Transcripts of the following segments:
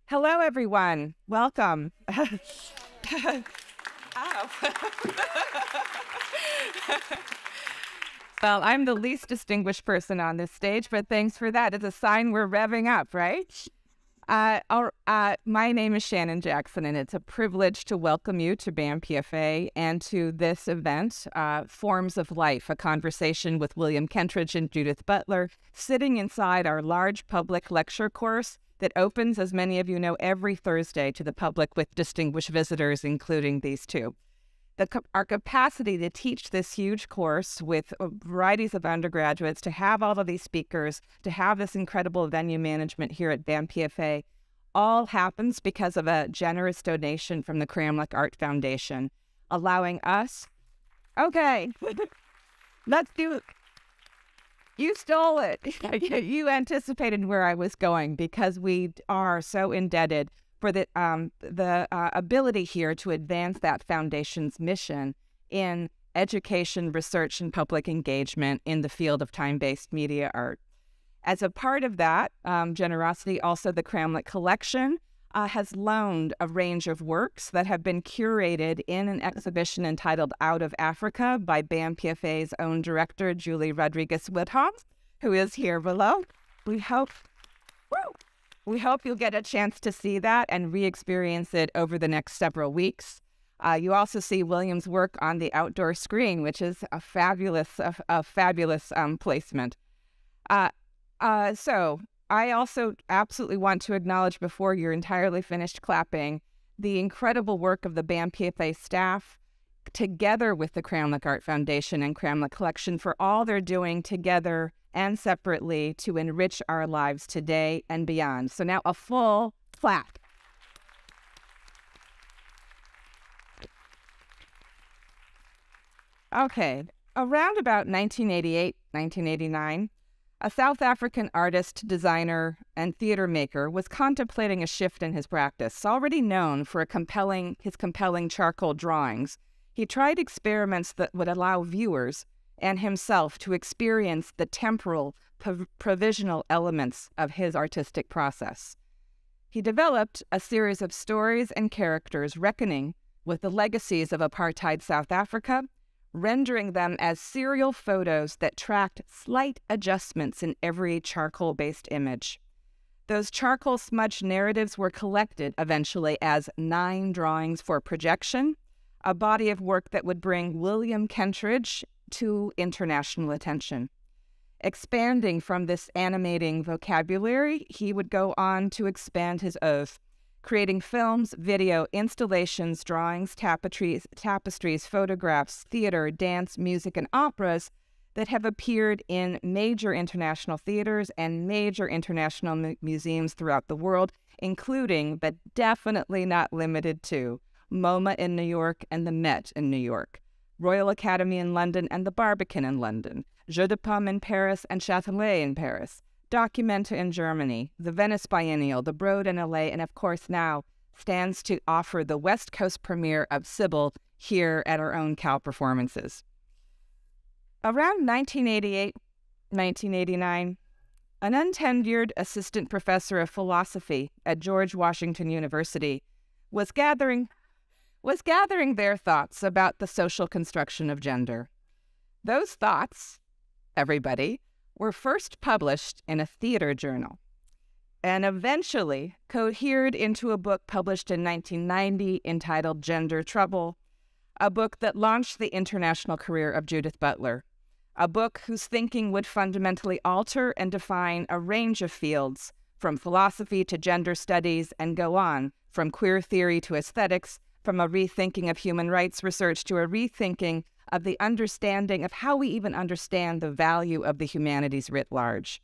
Hello, everyone. Welcome. Well, I'm the least distinguished person on this stage, but thanks for that. It's a sign we're revving up, right? My name is Shannon Jackson, and it's a privilege to welcome you to BAMPFA and to this event, Forms of Life, a conversation with William Kentridge and Judith Butler, sitting inside our large public lecture course that opens, as many of you know, every Thursday to the public with distinguished visitors, including these two. Our capacity to teach this huge course with varieties of undergraduates, to have all of these speakers, to have this incredible venue management here at BAMPFA, all happens because of a generous donation from the Cramlick Art Foundation, allowing us, okay, let's do it. You stole it. You anticipated where I was going, because we are so indebted for the ability here to advance that foundation's mission in education, research, and public engagement in the field of time-based media art. As a part of that generosity, also the Cramlick Collection has loaned a range of works that have been curated in an exhibition entitled Out of Africa by BAMPFA's own director, Julie Rodriguez-Woodham, who is here below. We hope you'll get a chance to see that and re-experience it over the next several weeks. You also see William's work on the outdoor screen, which is a fabulous placement. So I also absolutely want to acknowledge, before you're entirely finished clapping, the incredible work of the BAMPFA staff, together with the Cramlick Art Foundation and Cramlick Collection, for all they're doing together and separately to enrich our lives today and beyond. So now a full clap. Okay, around about 1988, 1989, a South African artist, designer, and theater maker was contemplating a shift in his practice. Already known for his compelling charcoal drawings, he tried experiments that would allow viewers and himself to experience the temporal, provisional elements of his artistic process. He developed a series of stories and characters reckoning with the legacies of apartheid South Africa, rendering them as serial photos that tracked slight adjustments in every charcoal-based image. Those charcoal smudge narratives were collected eventually as 9 drawings for projection, a body of work that would bring William Kentridge to international attention. Expanding from this animating vocabulary, he would go on to expand his oeuvre, creating films, video, installations, drawings, tapestries, photographs, theater, dance, music, and operas that have appeared in major international theaters and major international museums throughout the world, including, but definitely not limited to, MoMA in New York and the Met in New York, Royal Academy in London and the Barbican in London, Jeux de Paume in Paris and Châtelet in Paris, Documenta in Germany, the Venice Biennial, the Broad in LA, and of course now stands to offer the West Coast premiere of Sybil here at our own Cal Performances. Around 1988, 1989, an untenured assistant professor of philosophy at George Washington University was gathering their thoughts about the social construction of gender. Those thoughts, everybody, were first published in a theater journal and eventually cohered into a book published in 1990 entitled Gender Trouble, a book that launched the international career of Judith Butler, a book whose thinking would fundamentally alter and define a range of fields, from philosophy to gender studies, and go on, from queer theory to aesthetics, from a rethinking of human rights research to a rethinking of the understanding of how we even understand the value of the humanities writ large.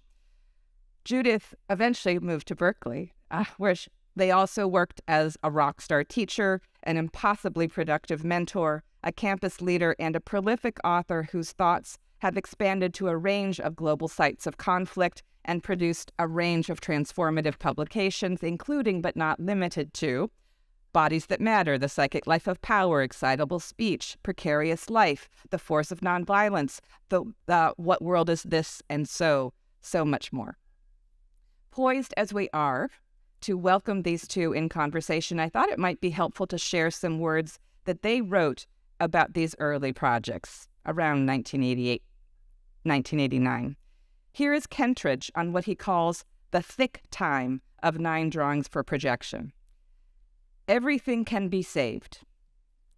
Judith eventually moved to Berkeley, where they also worked as a rock star teacher, an impossibly productive mentor, a campus leader, and a prolific author whose thoughts have expanded to a range of global sites of conflict and produced a range of transformative publications, including but not limited to Bodies That Matter, The Psychic Life of Power, Excitable Speech, Precarious Life, The Force of Nonviolence, What World Is This, and so much more. Poised as we are to welcome these two in conversation, I thought it might be helpful to share some words that they wrote about these early projects around 1988, 1989. Here is Kentridge on what he calls the thick time of 9 drawings for projection. Everything can be saved.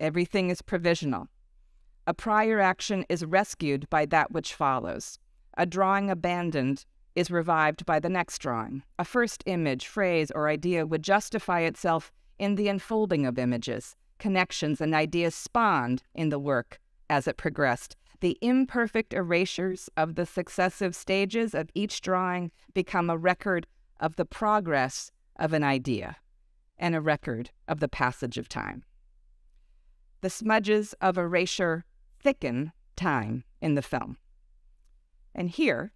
Everything is provisional. A prior action is rescued by that which follows. A drawing abandoned is revived by the next drawing. A first image, phrase, or idea would justify itself in the unfolding of images. Connections and ideas spawned in the work as it progressed. The imperfect erasures of the successive stages of each drawing become a record of the progress of an idea and a record of the passage of time. The smudges of erasure thicken time in the film. And here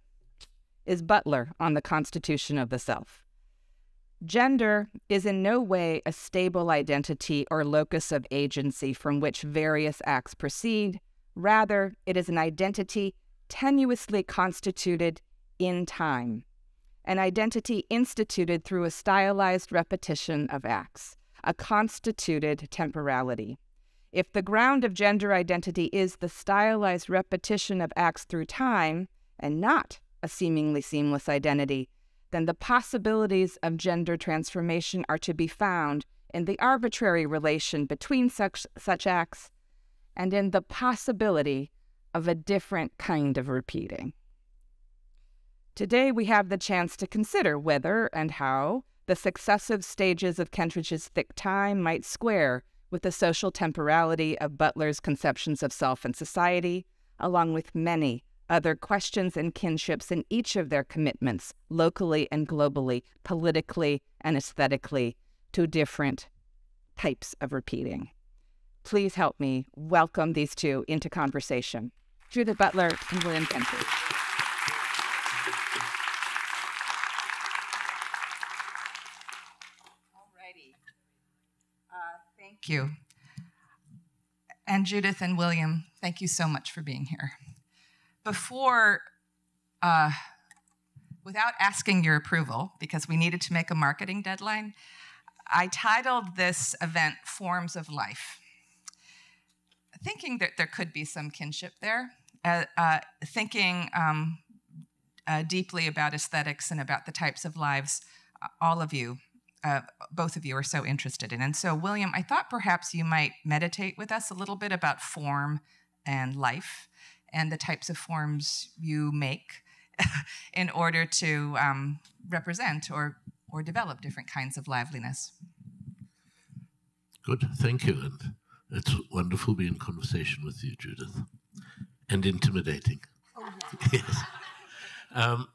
is Butler on the constitution of the self. Gender is in no way a stable identity or locus of agency from which various acts proceed. Rather, it is an identity tenuously constituted in time, an identity instituted through a stylized repetition of acts, a constituted temporality. If the ground of gender identity is the stylized repetition of acts through time, and not a seemingly seamless identity, then the possibilities of gender transformation are to be found in the arbitrary relation between such acts and in the possibility of a different kind of repeating. Today we have the chance to consider whether and how the successive stages of Kentridge's thick time might square with the social temporality of Butler's conceptions of self and society, along with many other questions and kinships in each of their commitments, locally and globally, politically and aesthetically, to different types of repeating. Please help me welcome these two into conversation. Judith Butler and William Kentridge. Alrighty. Thank you. And Judith and William, thank you so much for being here. Before, without asking your approval, because we needed to make a marketing deadline, I titled this event Forms of Life, thinking that there could be some kinship there, thinking deeply about aesthetics and about the types of lives all of you, both of you are so interested in. And so, William, I thought perhaps you might meditate with us a little bit about form and life, and the types of forms you make in order to represent or develop different kinds of liveliness. Good, thank you. And it's wonderful being in conversation with you, Judith. And intimidating. Oh, yeah. Yes.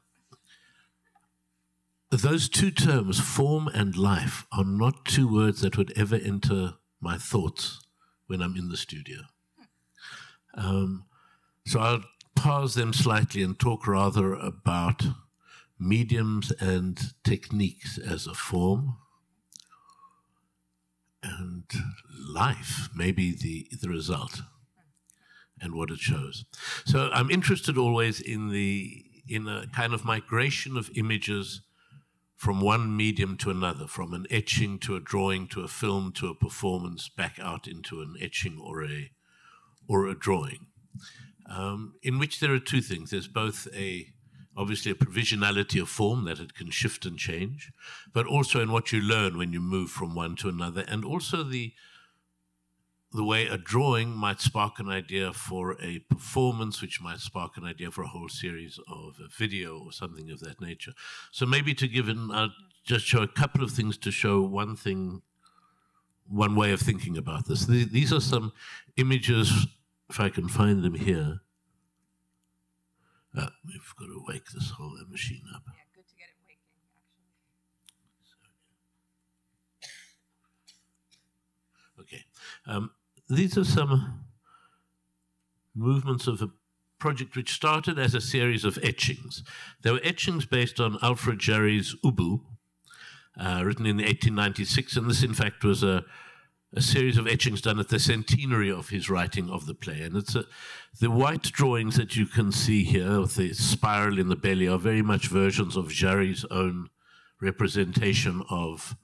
Those two terms, form and life, are not two words that would ever enter my thoughts when I'm in the studio. So I'll pause them slightly and talk rather about mediums and techniques as a form, and life, maybe the result, and what it shows. So I'm interested always in a kind of migration of images from one medium to another, from an etching to a drawing to a film to a performance, back out into an etching or a drawing. In which there are two things. There's both obviously a provisionality of form, that it can shift and change, but also in what you learn when you move from one to another, and also the way a drawing might spark an idea for a performance, which might spark an idea for a whole series of a video or something of that nature. So maybe I'll just show a couple of things to show one way of thinking about this. These are some images, if I can find them here. We've got to wake this whole machine up. Yeah, good to get it waking, actually. Okay. These are some movements of a project which started as a series of etchings. There were etchings based on Alfred Jarry's Ubu, written in 1896, and this, in fact, was a series of etchings done at the centenary of his writing of the play. And it's the white drawings that you can see here, with the spiral in the belly, are very much versions of Jarry's own representation of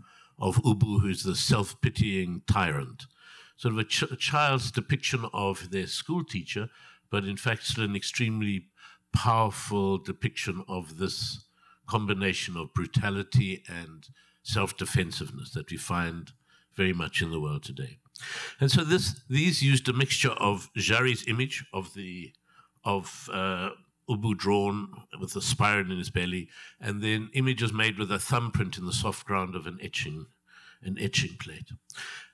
Ubu, who's the self-pitying tyrant. Sort of a child's depiction of their school teacher, but in fact still an extremely powerful depiction of this combination of brutality and self-defensiveness that we find very much in the world today. And so these used a mixture of Jarry's image of Ubu drawn with a spiron in his belly, and then images made with a thumbprint in the soft ground of an etching plate.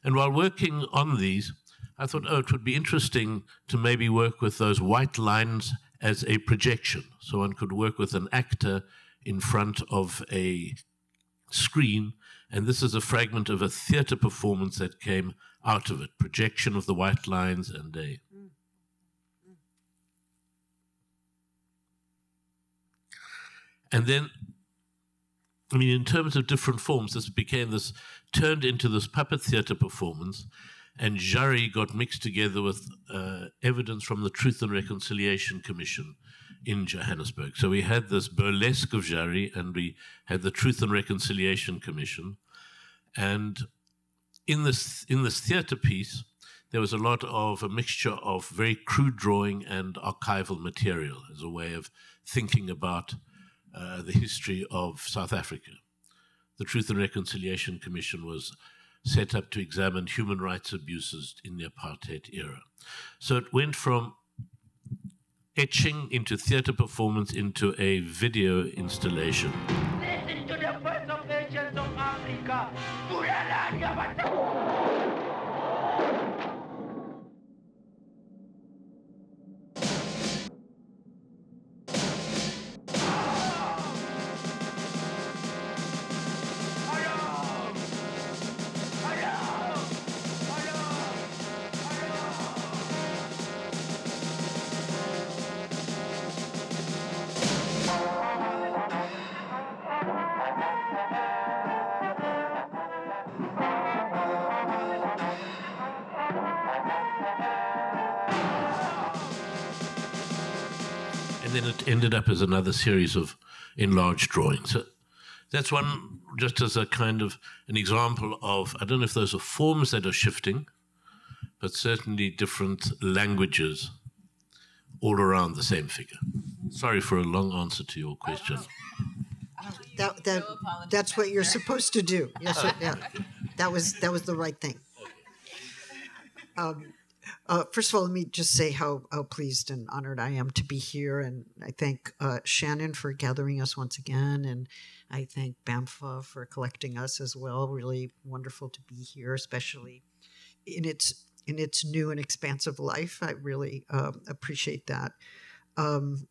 And while working on these, I thought, it would be interesting to maybe work with those white lines as a projection. So one could work with an actor in front of a screen, and this is a fragment of a theater performance that came out of it, projection of the white lines and a... And then, I mean, in terms of different forms, this turned into this puppet theater performance, and Jarry got mixed together with evidence from the Truth and Reconciliation Commission in Johannesburg. So we had this burlesque of Jarry, and we had the Truth and Reconciliation Commission. And in this theater piece, there was a mixture of very crude drawing and archival material as a way of thinking about the history of South Africa. The Truth and Reconciliation Commission was set up to examine human rights abuses in the apartheid era. So it went from etching into theater performance into a video installation. Listen to the voice of nations of Africa. Then it ended up as another series of enlarged drawings. So that's one, just as a kind of an example of, I don't know if those are forms that are shifting, but certainly different languages all around the same figure. Sorry for a long answer to your question. That's what you're supposed to do. Yes, yeah. That was the right thing. First of all, let me just say how pleased and honored I am to be here, and I thank Shannon for gathering us once again, and I thank BAMPFA for collecting us as well. Really wonderful to be here, especially in its new and expansive life. I really appreciate that. Form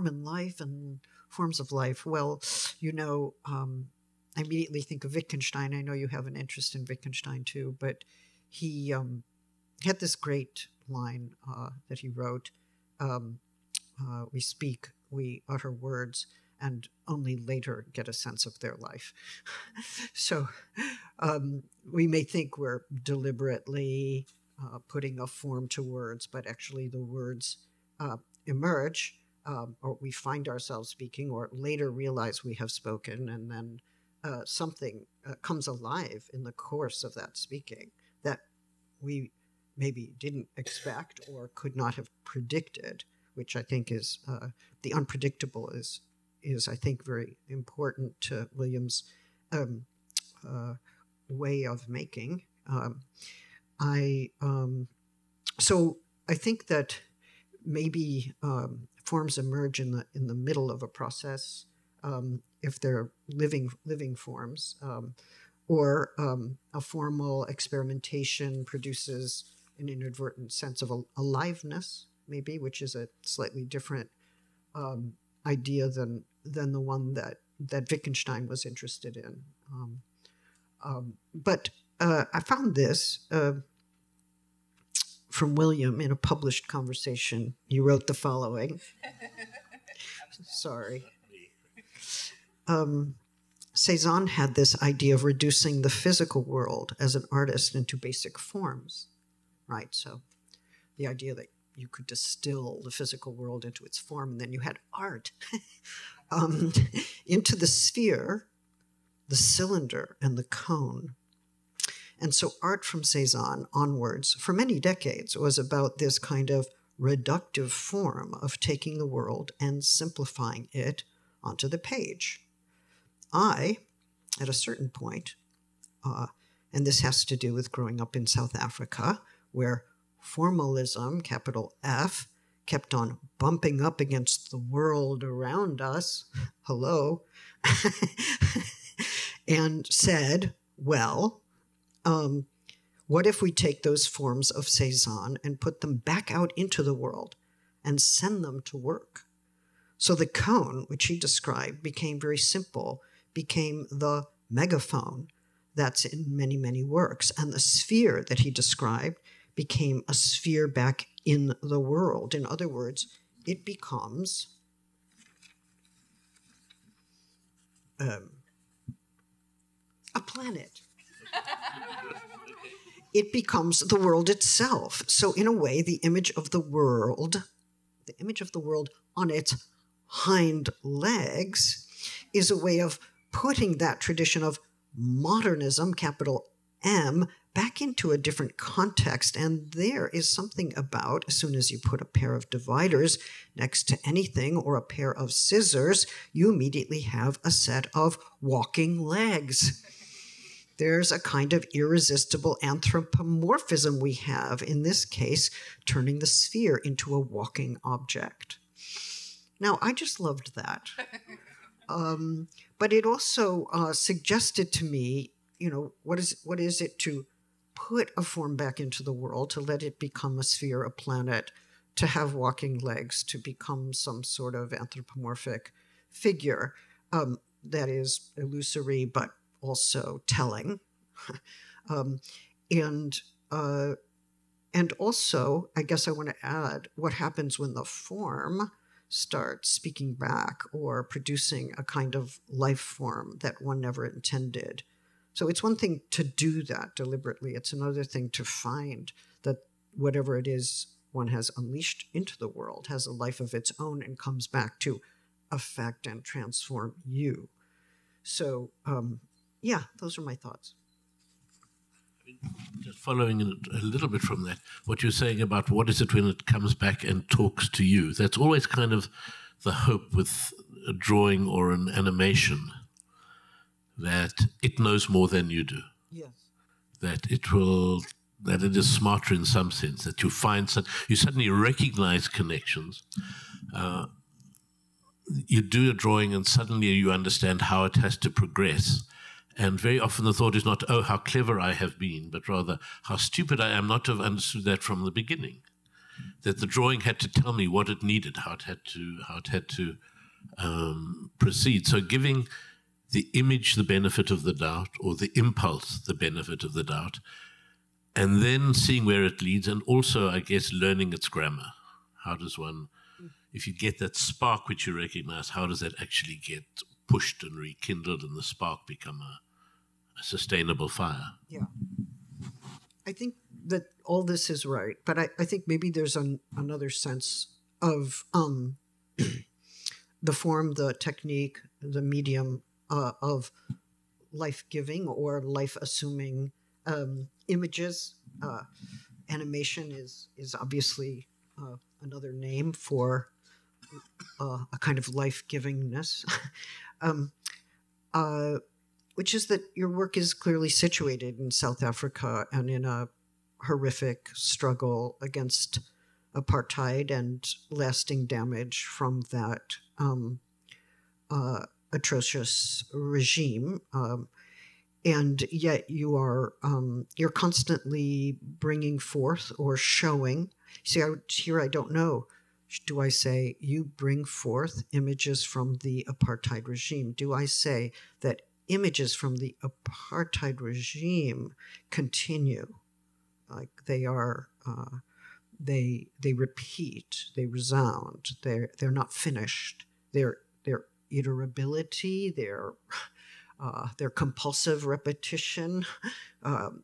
in life and forms of life. Well, I immediately think of Wittgenstein. I know you have an interest in Wittgenstein too, but he had this great line that he wrote, we speak, we utter words, and only later get a sense of their life. So we may think we're deliberately putting a form to words, but actually the words emerge, or we find ourselves speaking, or later realize we have spoken, and then something comes alive in the course of that speaking that we maybe didn't expect or could not have predicted, which I think is the unpredictable is I think very important to William's way of making. So I think that maybe forms emerge in the middle of a process. If they're living forms, or a formal experimentation produces an inadvertent sense of aliveness, maybe, which is a slightly different idea than the one that Wittgenstein was interested in. But I found this from William in a published conversation. He wrote the following. Sorry. Cezanne had this idea of reducing the physical world as an artist into basic forms, right? So the idea that you could distill the physical world into its form, and then you had art. into the sphere, the cylinder, and the cone. And so art from Cézanne onwards, for many decades, was about this kind of reductive form of taking the world and simplifying it onto the page. I, at a certain point, and this has to do with growing up in South Africa, where formalism, capital F, kept on bumping up against the world around us, hello, and said, well, what if we take those forms of Cézanne and put them back out into the world and send them to work? So the cone, which he described, became very simple, became the megaphone that's in many, many works. And the sphere that he described became a sphere back in the world. In other words, it becomes a planet. It becomes the world itself. So in a way, the image of the world on its hind legs is a way of putting that tradition of modernism, capital M, back into a different context. And there is something about, as soon as you put a pair of dividers next to anything or a pair of scissors, you immediately have a set of walking legs. There's a kind of irresistible anthropomorphism we have, in this case, turning the sphere into a walking object. Now, I just loved that. But it also suggested to me, what is it to put a form back into the world, to let it become a sphere, a planet, to have walking legs, to become some sort of anthropomorphic figure that is illusory but also telling. And also, I guess I want to add what happens when the form starts speaking back or producing a kind of life form that one never intended. So it's one thing to do that deliberately. It's another thing to find that whatever it is one has unleashed into the world has a life of its own and comes back to affect and transform you. So, yeah, those are my thoughts. Just following a little bit from that, what you're saying about what is it when it comes back and talks to you, that's always kind of the hope with a drawing or an animation, that it knows more than you do. Yes. That it is smarter in some sense, that you suddenly recognize connections. You do a drawing and suddenly you understand how it has to progress. And very often the thought is not, oh, how clever I have been, but rather how stupid I am not to have understood that from the beginning. That the drawing had to tell me what it needed, how it had to proceed. So giving the image the benefit of the doubt, or the impulse the benefit of the doubt, and then seeing where it leads, and also, I guess, learning its grammar. How does one, if you get that spark which you recognize, how does that actually get pushed and rekindled and the spark become a sustainable fire? Yeah. I think that all this is right, but I think maybe there's another sense of the form, the technique, the medium of life-giving or life-assuming images. Animation is obviously another name for a kind of life-givingness, which is that your work is clearly situated in South Africa and in a horrific struggle against apartheid and lasting damage from that atrocious regime. And yet you're constantly bringing forth or showing. See, here I don't know. Do I say you bring forth images from the apartheid regime? Do I say that images from the apartheid regime continue? Like they are, they repeat, they resound. They're not finished. Their iterability, their compulsive repetition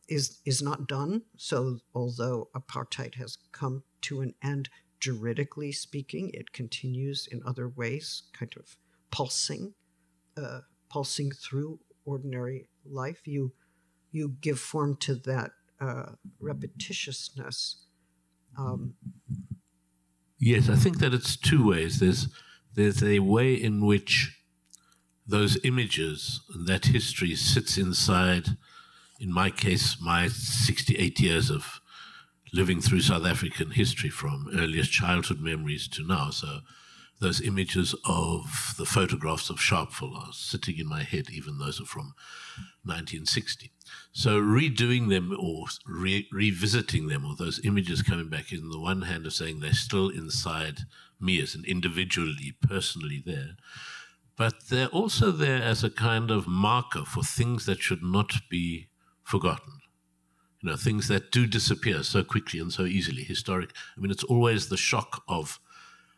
is not done. So although apartheid has come to an end, juridically speaking, it continues in other ways, kind of pulsing through ordinary life. You give form to that repetitiousness. Yes, I think that it's two ways. There's a way in which those images, that history sits inside, in my case, my 68 years of living through South African history from earliest childhood memories to now. So those images of the photographs of Sharpeville are sitting in my head, even those are from 1960. So redoing them or revisiting them, or those images coming back, in the one hand of saying they're still inside me as an individually, personally there, but they're also there as a kind of marker for things that should not be forgotten. You know, things that do disappear so quickly and so easily, historic. I mean, it's always the shock of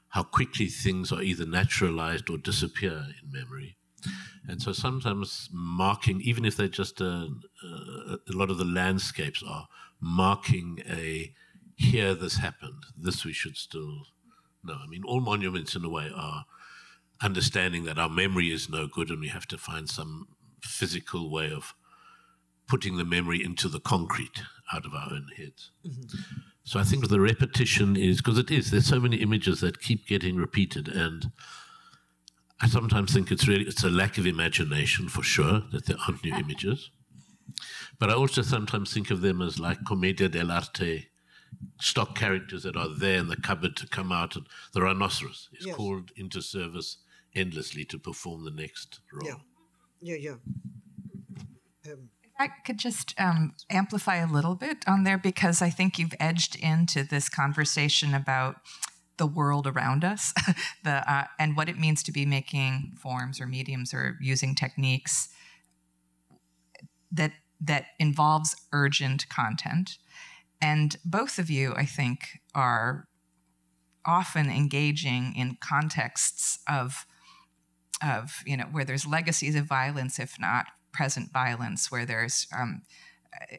how quickly things are either naturalized or disappear in memory. And so sometimes marking, even if they're just a lot of the landscapes are marking here this happened, this we should still know. I mean, all monuments in a way are understanding that our memory is no good and we have to find some physical way of putting the memory into the concrete out of our own heads. Mm-hmm. So I think the repetition is, because there's so many images that keep getting repeated, and I sometimes think it's a lack of imagination for sure, that there aren't new images. But I also sometimes think of them as like commedia dell'arte, stock characters that are there in the cupboard to come out, and the rhinoceros is called into service endlessly to perform the next role. Yeah. I could just amplify a little bit on there, because I think you've edged into this conversation about the world around us, and what it means to be making forms or mediums or using techniques that involves urgent content. And both of you, I think, are often engaging in contexts of where there's legacies of violence, if not present violence, where there's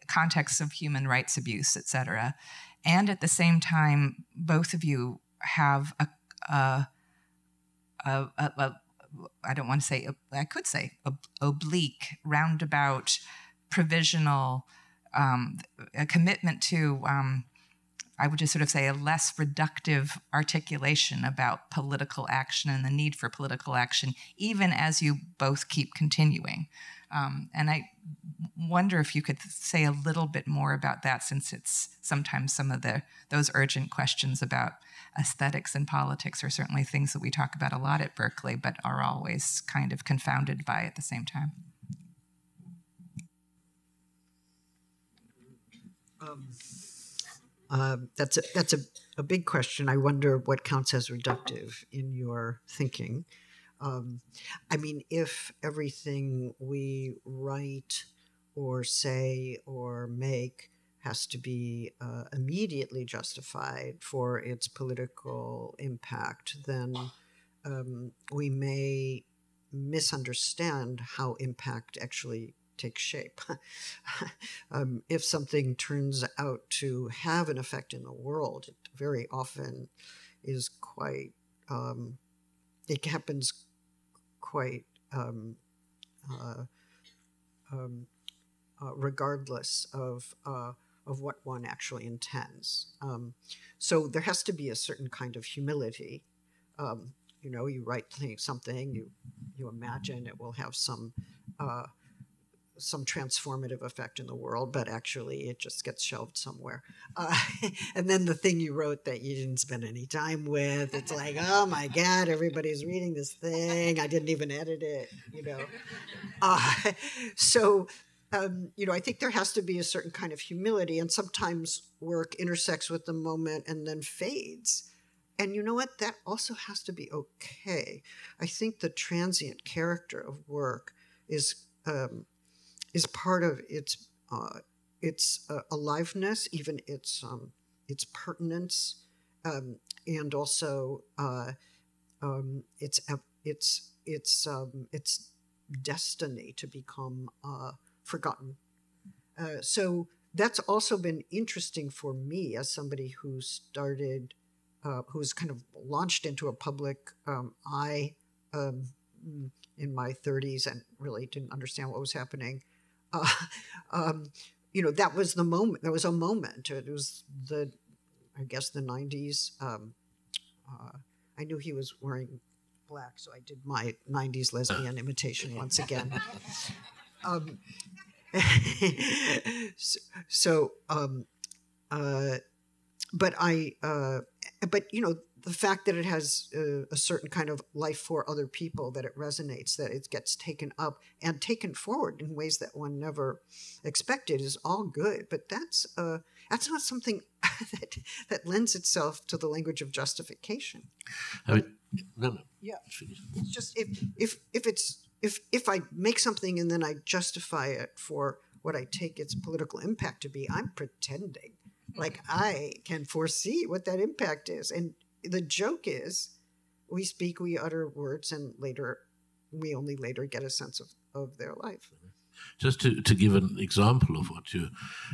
contexts of human rights abuse, et cetera. And at the same time, both of you have I don't want to say, I could say oblique, roundabout, provisional, a commitment to, I would just sort of say, a less reductive articulation about political action and the need for political action, even as you both keep continuing. And I wonder if you could say a little bit more about that, since it's sometimes some of those urgent questions about aesthetics and politics are certainly things that we talk about a lot at Berkeley, but are always kind of confounded by at the same time. That's a big question. I wonder what counts as reductive in your thinking. I mean, if everything we write or say or make has to be immediately justified for its political impact, then we may misunderstand how impact actually takes shape. If something turns out to have an effect in the world, it very often is quite, it happens quite regardless of what one actually intends. So there has to be a certain kind of humility. You write something, you imagine it will have some transformative effect in the world, but actually it just gets shelved somewhere. And then the thing you wrote that you didn't spend any time with, it's like, oh my God, everybody's reading this thing. I didn't even edit it, So, I think there has to be a certain kind of humility, and sometimes work intersects with the moment and then fades. And you know what? That also has to be okay. I think the transient character of work is part of its aliveness, even its pertinence, and also its destiny to become forgotten. So that's also been interesting for me as somebody who started, who's kind of launched into a public eye in my 30s and really didn't understand what was happening. You know, that was the moment. That was a moment. It was I guess the 90s. I knew he was wearing black, so I did my 90s lesbian imitation once again. But you know, the fact that it has a certain kind of life for other people, that it resonates, that it gets taken up and taken forward in ways that one never expected, is all good. But that's not something that lends itself to the language of justification. I mean, no. Yeah, it's just if I make something and then I justify it for what I take its political impact to be, I'm pretending like I can foresee what that impact is. And the joke is, we speak, we utter words, and we only later get a sense of their life. Just to give an example of what you're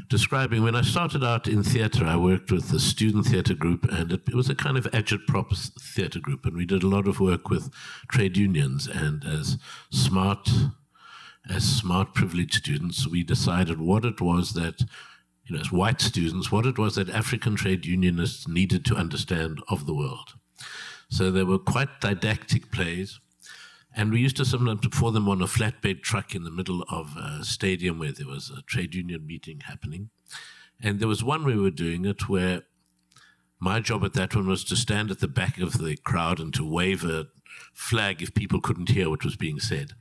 describing, when I started out in theatre, I worked with the student theatre group, and it was a kind of agitprop theatre group, and we did a lot of work with trade unions. And as smart privileged students, we decided what it was that, you know, as white students, what it was that African trade unionists needed to understand of the world. So they were quite didactic plays. And we used to sometimes pour them on a flatbed truck in the middle of a stadium where there was a trade union meeting happening. And there was one we were doing it where my job at that one was to stand at the back of the crowd and to wave a flag if people couldn't hear what was being said.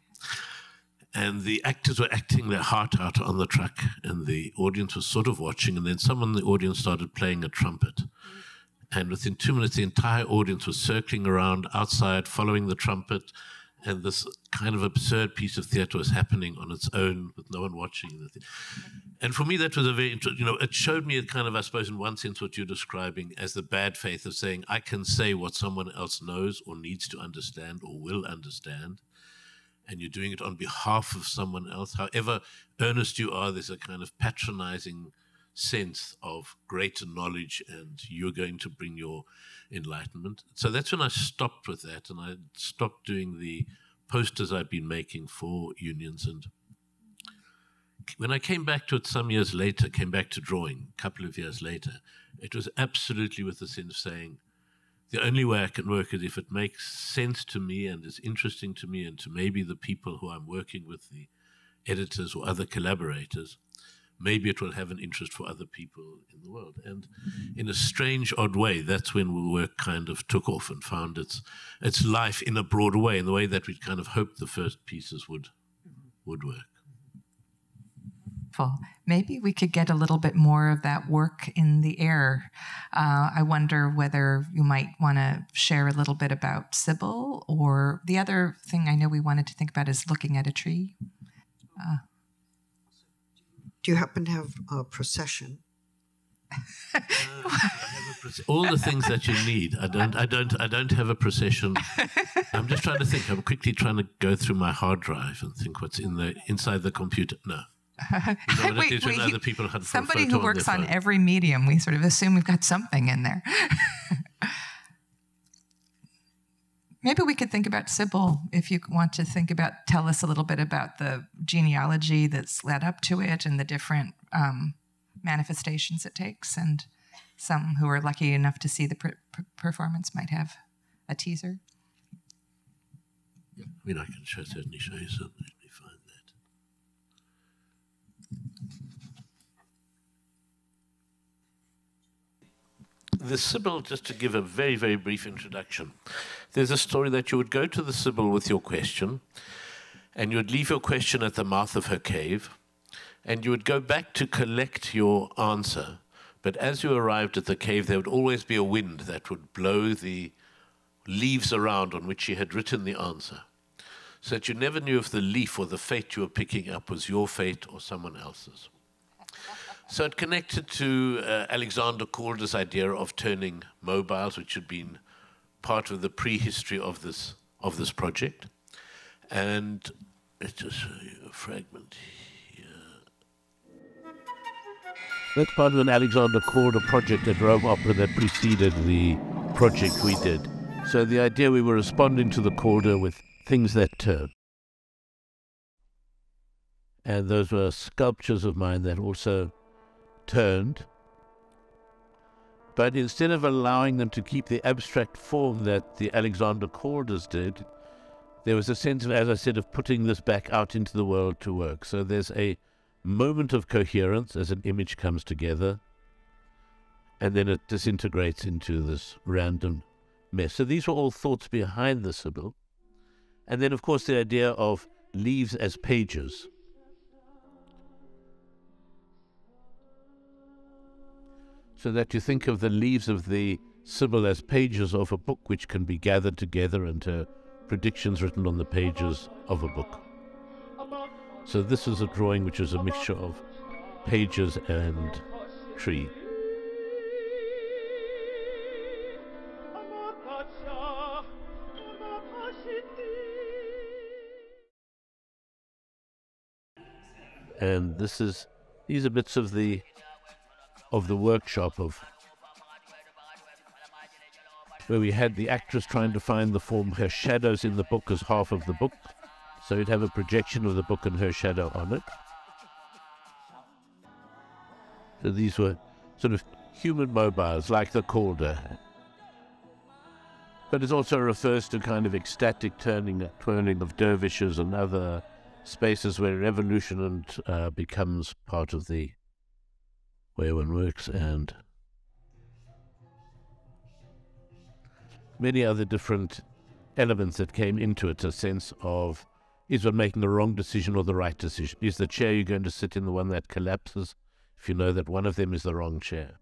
And the actors were acting their heart out on the truck, and the audience was sort of watching, and then someone in the audience started playing a trumpet. And within 2 minutes, the entire audience was circling around outside, following the trumpet, and this kind of absurd piece of theatre was happening on its own with no one watching. And for me, that was a very interesting, you know, it showed me a kind of, I suppose, in one sense, what you're describing as the bad faith of saying, I can say what someone else knows or needs to understand or will understand, and you're doing it on behalf of someone else. However earnest you are, there's a kind of patronizing sense of greater knowledge, and you're going to bring your enlightenment. So that's when I stopped with that, and I stopped doing the posters I'd been making for unions. And when I came back to it some years later, came back to drawing a couple of years later, it was absolutely with the sense of saying, the only way I can work is if it makes sense to me and is interesting to me and to maybe the people who I'm working with, the editors or other collaborators, maybe it will have an interest for other people in the world. And in a strange, odd way, that's when the work kind of took off and found its life in a broader way, in the way that we'd kind of hoped the first pieces would work. Maybe we could get a little bit more of that work in the air. I wonder whether you might want to share a little bit about Sybil, or the other thing I know we wanted to think about is looking at a tree. Do you happen to have a procession? All the things that you need. I don't have a procession. I'm just trying to think. I'm quickly trying to go through my hard drive and think what's inside the computer. No. You know what it is when other people had somebody who works on every medium, we sort of assume we've got something in there. Maybe we could think about Sybil, if you want to tell us a little bit about the genealogy that's led up to it and the different manifestations it takes, and some who are lucky enough to see the performance might have a teaser. Yeah, I mean, I can certainly show you something. Let me find that. The Sybil, just to give a very, very brief introduction, there's a story that you would go to the Sybil with your question, and you would leave your question at the mouth of her cave, and you would go back to collect your answer. But as you arrived at the cave, there would always be a wind that would blow the leaves around on which she had written the answer, so that you never knew if the leaf or the fate you were picking up was your fate or someone else's. So it connected to Alexander Calder's idea of turning mobiles, which had been part of the prehistory of this project. And let's just show you a fragment here. That's part of an Alexander Calder project at Rome Opera that preceded the project we did. So the idea, we were responding to the Calder with things that turn. And those were sculptures of mine that also turned. But instead of allowing them to keep the abstract form that the Alexander Corders did, there was a sense of, as I said, of putting this back out into the world to work. So there's a moment of coherence as an image comes together, and then it disintegrates into this random mess. So these were all thoughts behind the Sibyl. And then, of course, the idea of leaves as pages. So that you think of the leaves of the Sibyl as pages of a book which can be gathered together into predictions written on the pages of a book. So this is a drawing which is a mixture of pages and tree. And these are bits of the workshop of where we had the actress trying to find the form, her shadows in the book as half of the book. So you'd have a projection of the book and her shadow on it. So these were sort of human mobiles, like the Calder. But it also refers to kind of ecstatic twirling of dervishes and other spaces where revolution becomes part of the way one works, and many other different elements that came into it. A sense of, is one making the wrong decision or the right decision? Is the chair you're going to sit in the one that collapses if you know that one of them is the wrong chair?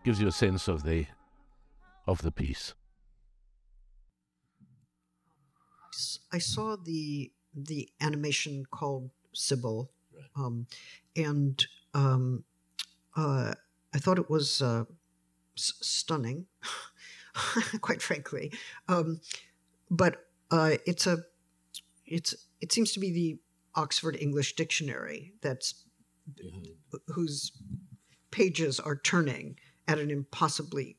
Gives you a sense of the piece. I saw the animation called Sibyl, and I thought it was stunning, quite frankly. But it seems to be the Oxford English Dictionary whose pages are turning at an impossibly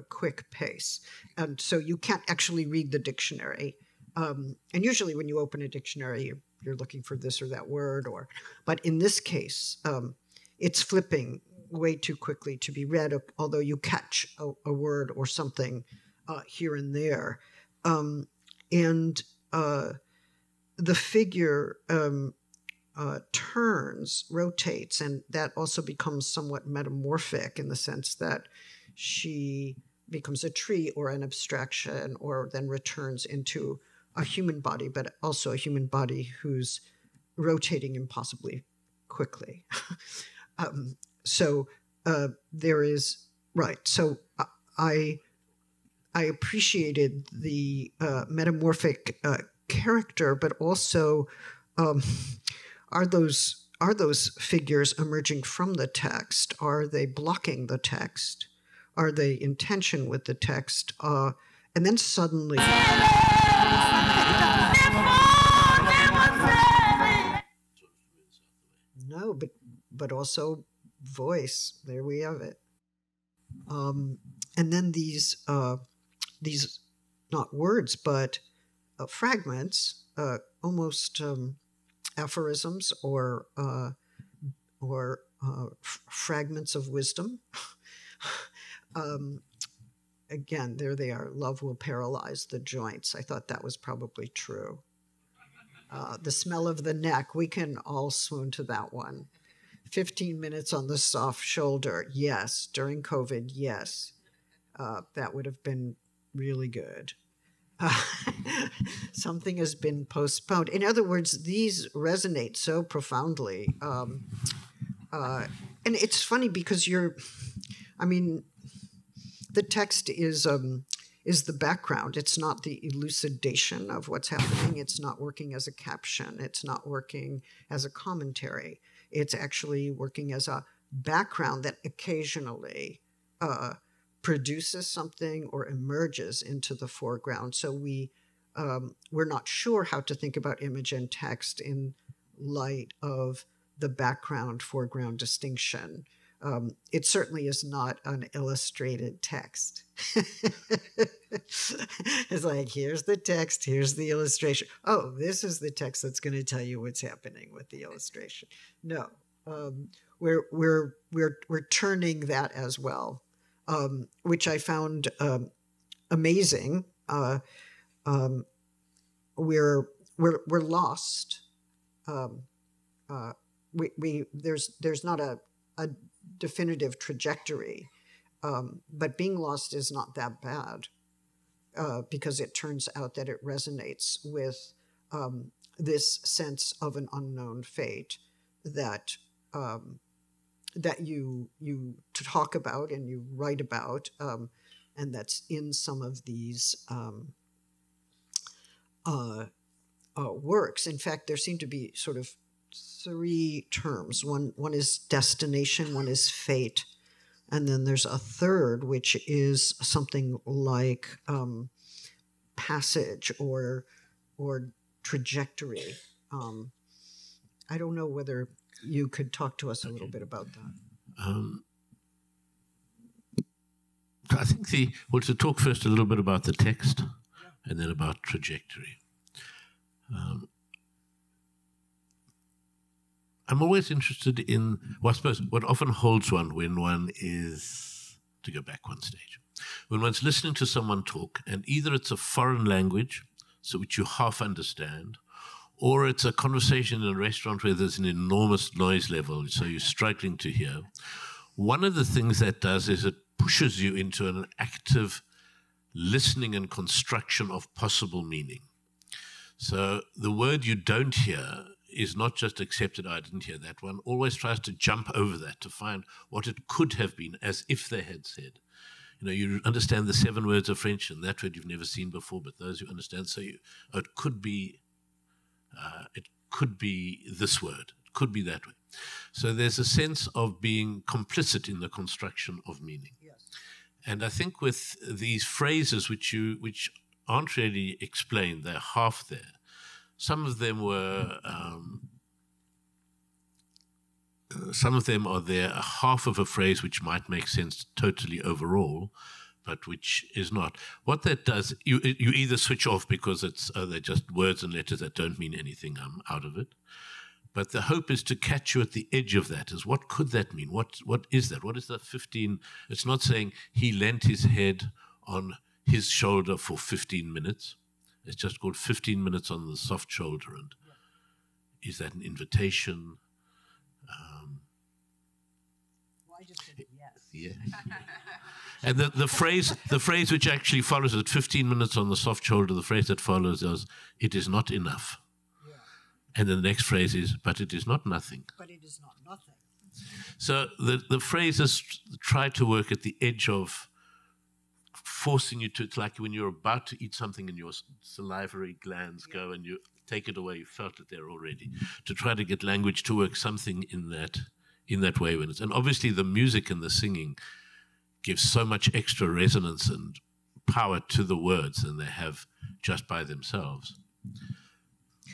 quick pace, and so you can't actually read the dictionary. And usually, when you open a dictionary, you're looking for this or that word, but in this case, it's flipping way too quickly to be read. Although you catch a word or something here and there, and the figure turns, rotates, and that also becomes somewhat metamorphic in the sense that she becomes a tree or an abstraction, or then returns into a human body, but also a human body who's rotating impossibly quickly. So there is, right. So I appreciated the metamorphic character, but also are those figures emerging from the text? Are they blocking the text? Are they in tension with the text? And then suddenly... No, but also voice. There we have it. And then these not words, but fragments, almost aphorisms or fragments of wisdom. Again, there they are. Love will paralyze the joints. I thought that was probably true. The smell of the neck, we can all swoon to that one. 15 minutes on the soft shoulder, yes. During COVID, yes. That would have been really good. Something has been postponed. In other words, these resonate so profoundly. And it's funny because the text is the background. It's not the elucidation of what's happening. It's not working as a caption. It's not working as a commentary. It's actually working as a background that occasionally produces something or emerges into the foreground. So we're not sure how to think about image and text in light of the background-foreground distinction. It certainly is not an illustrated text. It's like, here's the text, here's the illustration. Oh, this is the text that's going to tell you what's happening with the illustration. No, we're turning that as well, which I found amazing. We're lost. There's not a definitive trajectory, but being lost is not that bad, because it turns out that it resonates with this sense of an unknown fate that you talk about and you write about, and that's in some of these works. In fact, there seem to be sort of three terms. One is destination, one is fate, and then there's a third, which is something like passage or trajectory. I don't know whether you could talk to us a little bit about that. I think to talk first a little bit about the text, and then about trajectory. I'm always interested in, I suppose, what often holds one when one is, to go back one stage, when one's listening to someone talk, and either it's a foreign language, so which you half understand, or it's a conversation in a restaurant where there's an enormous noise level, so you're struggling to hear. One of the things that does is it pushes you into an active listening and construction of possible meaning. So the word you don't hear is not just accepted, I didn't hear that one, always tries to jump over that to find what it could have been, as if they had said. You understand the 7 words of French, and that word you've never seen before, but those who understand, so it could be this word, it could be that way. So there's a sense of being complicit in the construction of meaning. Yes. And I think with these phrases which aren't really explained, they're half there. Some of them are there, a half of a phrase which might make sense totally overall, but which is not. What that does, you either switch off because they're just words and letters that don't mean anything, I'm out of it. But the hope is to catch you at the edge of that, is what could that mean? What is that? What is that 15? It's not saying he leant his head on his shoulder for 15 minutes. It's just called 15 minutes on the soft shoulder. And is that an invitation? Well, I just said yes. Yeah. And the phrase which actually follows it, 15 minutes on the soft shoulder, the phrase that follows is, it is not enough. Yeah. And then the next phrase is, but it is not nothing. But it is not nothing. So the phrases try to work at the edge of forcing you to, it's like when you're about to eat something and your salivary glands go and you take it away, you felt it there already, to try to get language to work something in that way. And obviously the music and the singing gives so much extra resonance and power to the words than they have just by themselves.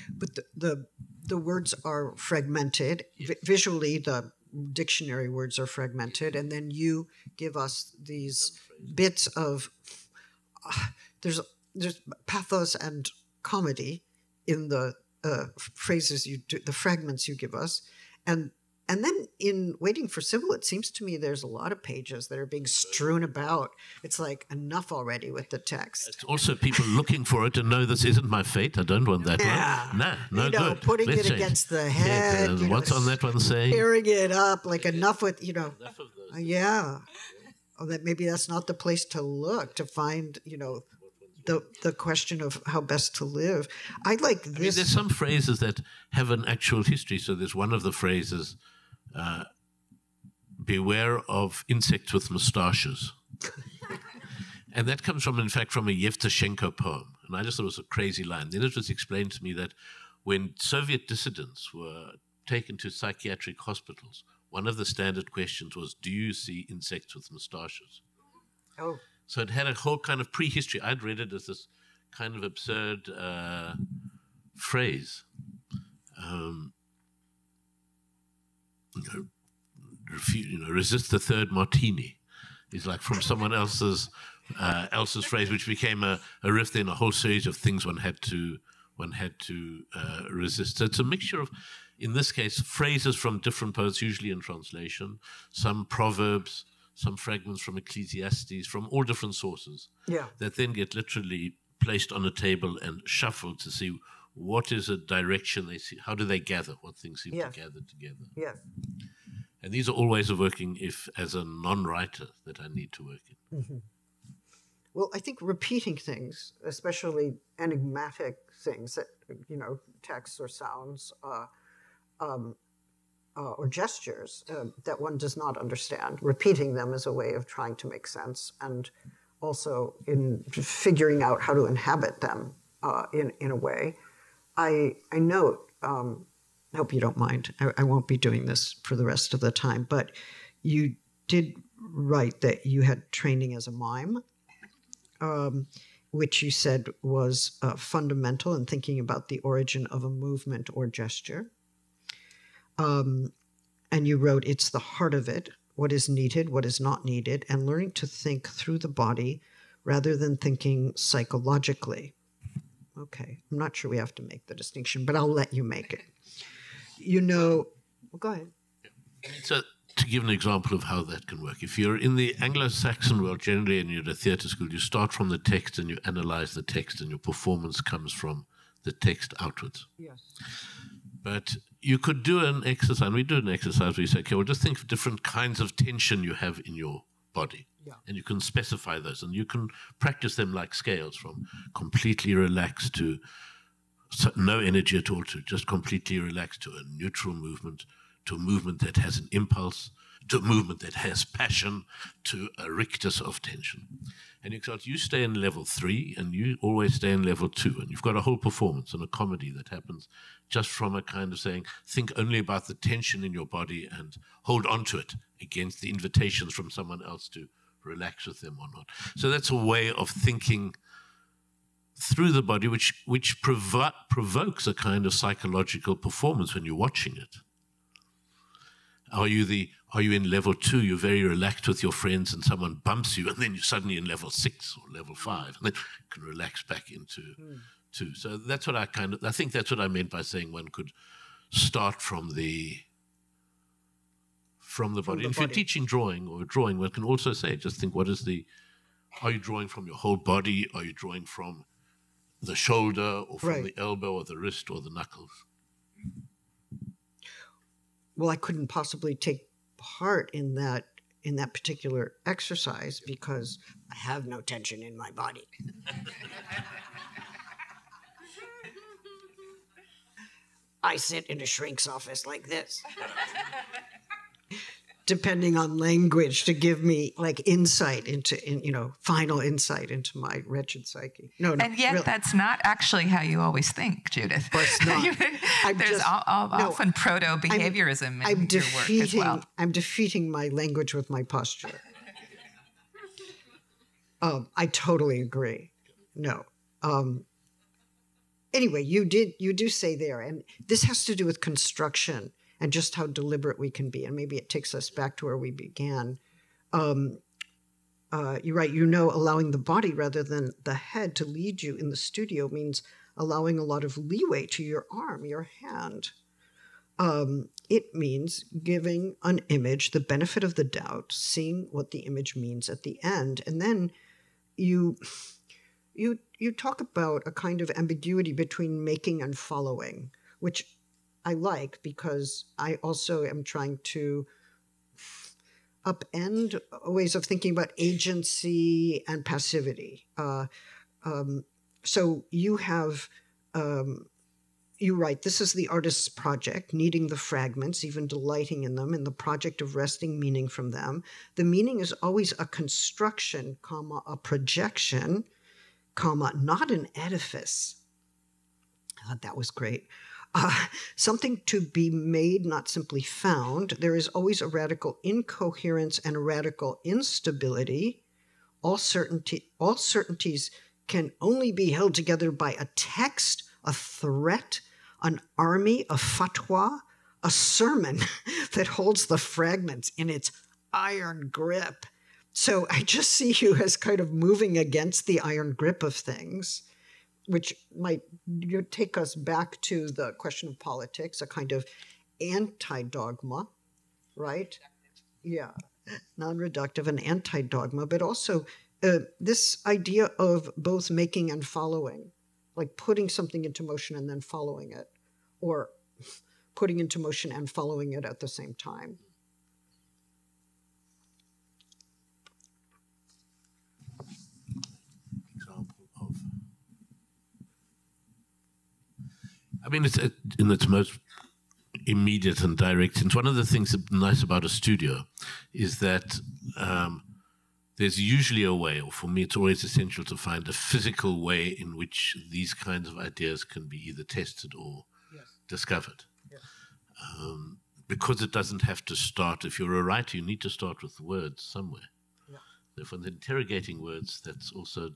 But the words are fragmented. Yes. Visually, the dictionary words are fragmented, and then you give us these bits of there's pathos and comedy in the phrases you do, the fragments you give us, and then in Waiting for Sybil, it seems to me there's a lot of pages that are being strewn about. It's like enough already with the text. It's also people looking for it and know this isn't my fate. I don't want that one. No good. Putting it against the head. What's on that one saying? Tearing it up, like enough with, Enough of those. Yeah. Oh, that maybe that's not the place to look to find, the question of how best to live. I like this. I mean, there's some phrases that have an actual history. So there's one of the phrases, beware of insects with moustaches. And that comes from, in fact, from a Yevtushenko poem. And I just thought it was a crazy line. Then it was explained to me that when Soviet dissidents were taken to psychiatric hospitals, one of the standard questions was, do you see insects with moustaches? Oh. So it had a whole kind of prehistory. I'd read it as this kind of absurd phrase. Resist the third martini is like from someone else's phrase, which became a riff in a whole series of things one had to resist. So it's a mixture of, in this case, phrases from different poets, usually in translation, some proverbs, some fragments from Ecclesiastes, from all different sources, that then get literally placed on a table and shuffled to see what is a direction they see, how do they gather, what things seem to gather together. Yes. And these are all ways of working as a non-writer that I need to work in. Mm-hmm. Well, I think repeating things, especially enigmatic things that, texts or sounds, or gestures that one does not understand. Repeating them is a way of trying to make sense, and also in figuring out how to inhabit them in a way. I note, I hope you don't mind, I won't be doing this for the rest of the time, but you did write that you had training as a mime, which you said was fundamental in thinking about the origin of a movement or gesture. And you wrote, it's the heart of it, what is needed, what is not needed, and learning to think through the body rather than thinking psychologically. Okay, I'm not sure we have to make the distinction, but I'll let you make it. Well, go ahead. So to give an example of how that can work, if you're in the Anglo-Saxon world generally and you're at a theatre school, you start from the text and you analyze the text and your performance comes from the text outwards. Yes. But you could do an exercise, and we do an exercise where you say, okay, well, just think of different kinds of tension you have in your body. Yeah. And you can specify those, and you can practice them like scales, from completely relaxed to no energy at all, to just completely relaxed, to a neutral movement, to a movement that has an impulse, to a movement that has passion, to a rictus of tension. And you stay in level 3 and you always stay in level 2, and you've got a whole performance and a comedy that happens just from a kind of saying, think only about the tension in your body and hold on to it against the invitations from someone else to relax with them or not. So that's a way of thinking through the body, which provokes a kind of psychological performance when you're watching it. Are you in level 2? You're very relaxed with your friends, and someone bumps you, and then you're suddenly in level 6 or level 5, and then you can relax back into 2. So that's what I think that's what I meant by saying one could start from the body. And if you're teaching drawing, one can also say, just think, are you drawing from your whole body? Are you drawing from the shoulder, or from the elbow, or the wrist, or the knuckles? Well, I couldn't possibly take part in that particular exercise because I have no tension in my body. I sit in a shrink's office like this, depending on language, to give me like final insight into my wretched psyche. No, and yet really. That's not actually how you always think, Judith. Of course not. There's often proto-behaviorism in your work as well. I'm defeating my language with my posture. I totally agree. No. Anyway, you do say there, and this has to do with construction and just how deliberate we can be, and maybe it takes us back to where we began. You're right, allowing the body rather than the head to lead you in the studio means allowing a lot of leeway to your arm, your hand. It means giving an image the benefit of the doubt, seeing what the image means at the end, and then you talk about a kind of ambiguity between making and following, which I like because I also am trying to upend ways of thinking about agency and passivity. so you have, you write, this is the artist's project, needing the fragments, even delighting in them, in the project of wresting meaning from them. The meaning is always a construction, comma, a projection, comma, not an edifice. I thought that was great. Something to be made, not simply found. There is always a radical incoherence and a radical instability. All certainties can only be held together by a text, a threat, an army, a fatwa, a sermon that holds the fragments in its iron grip. So I just see you as kind of moving against the iron grip of things, which might take us back to the question of politics, a kind of anti-dogma, right? Yeah, non-reductive and anti-dogma, but also this idea of both making and following, like putting something into motion and then following it, or putting into motion and following it at the same time. I mean, it's in its most immediate and direct sense. One of the things that's nice about a studio is that there's usually a way, or for me, it's always essential to find a physical way in which these kinds of ideas can be either tested or discovered. Yes. Because it doesn't have to start, if you're a writer, you need to start with words somewhere. Yeah. Therefore, the interrogating words, that's also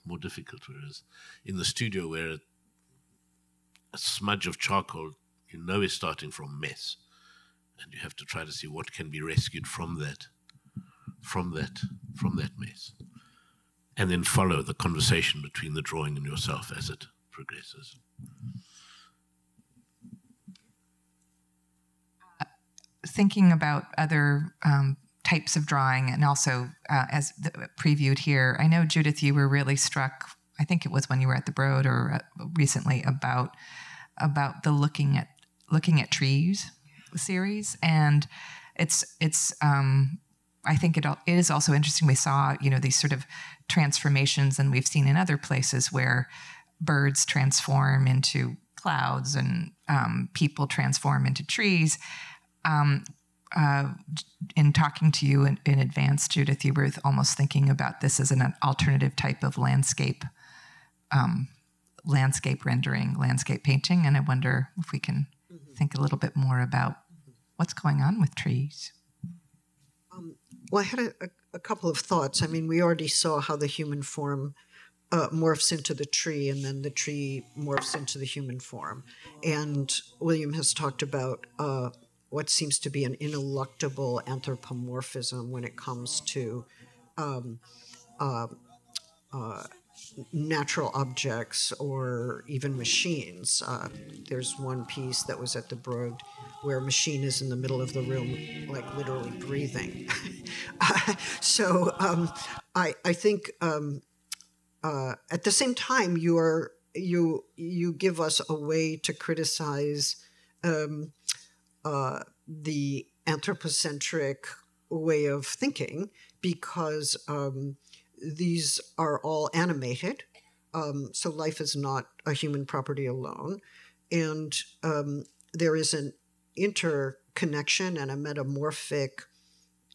more difficult, whereas in the studio where a smudge of charcoal, you know, is starting from mess, and you have to try to see what can be rescued from that mess, and then follow the conversation between the drawing and yourself as it progresses. Thinking about other types of drawing, and also as previewed here, I know, Judith, you were really struck, I think it was when you were at the Broad or recently, about the looking at trees series, and it's I think it is also interesting. We saw, these sort of transformations, and we've seen in other places where birds transform into clouds and people transform into trees. In talking to you in advance, Judith, you were almost thinking about this as an alternative type of landscape rendering, landscape painting, and I wonder if we can think a little bit more about what's going on with trees. Well, I had a couple of thoughts. I mean, we already saw how the human form morphs into the tree, and then the tree morphs into the human form. And William has talked about what seems to be an ineluctable anthropomorphism when it comes to natural objects or even machines. There's one piece that was at the Broad where a machine is in the middle of the room, like literally breathing. So I think at the same time you give us a way to criticize the anthropocentric way of thinking, because these are all animated. So life is not a human property alone. And there is an interconnection and a metamorphic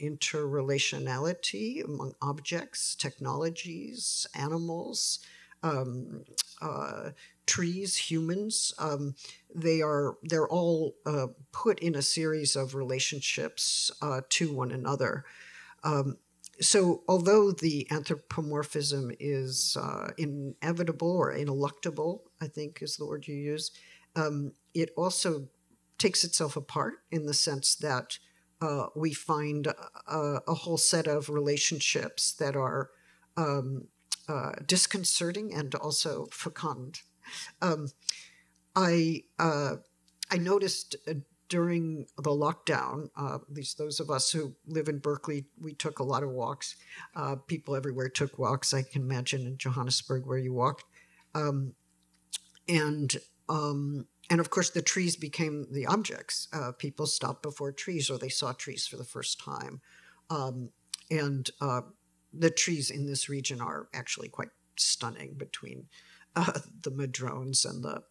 interrelationality among objects, technologies, animals, trees, humans. They're all put in a series of relationships to one another. So although the anthropomorphism is inevitable or ineluctable, I think is the word you use, it also takes itself apart in the sense that we find a whole set of relationships that are disconcerting and also fecund. I noticed during the lockdown, at least those of us who live in Berkeley, we took a lot of walks. People everywhere took walks. I can imagine in Johannesburg where you walked. And of course, the trees became the objects. People stopped before trees, or they saw trees for the first time. And the trees in this region are actually quite stunning between the madrones and the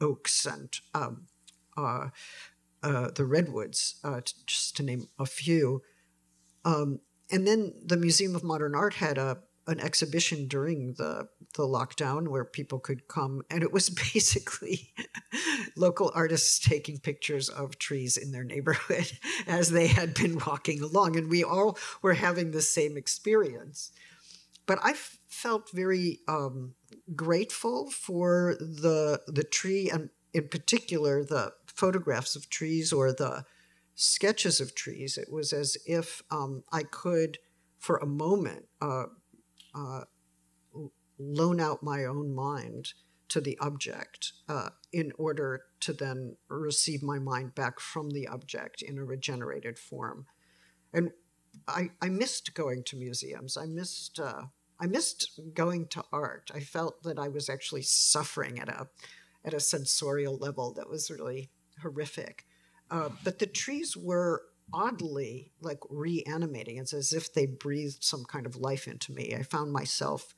oaks and the redwoods, just to name a few. And then the Museum of Modern Art had an exhibition during the lockdown where people could come, and it was basically local artists taking pictures of trees in their neighborhood as they had been walking along, and we all were having the same experience. But I felt very grateful for the tree, and in particular the photographs of trees or the sketches of trees. It was as if I could, for a moment, loan out my own mind to the object in order to then receive my mind back from the object in a regenerated form. And I missed going to museums. I missed going to art. I felt that I was actually suffering at a sensorial level that was really horrific. But the trees were oddly like reanimating. It's as if they breathed some kind of life into me. I found myself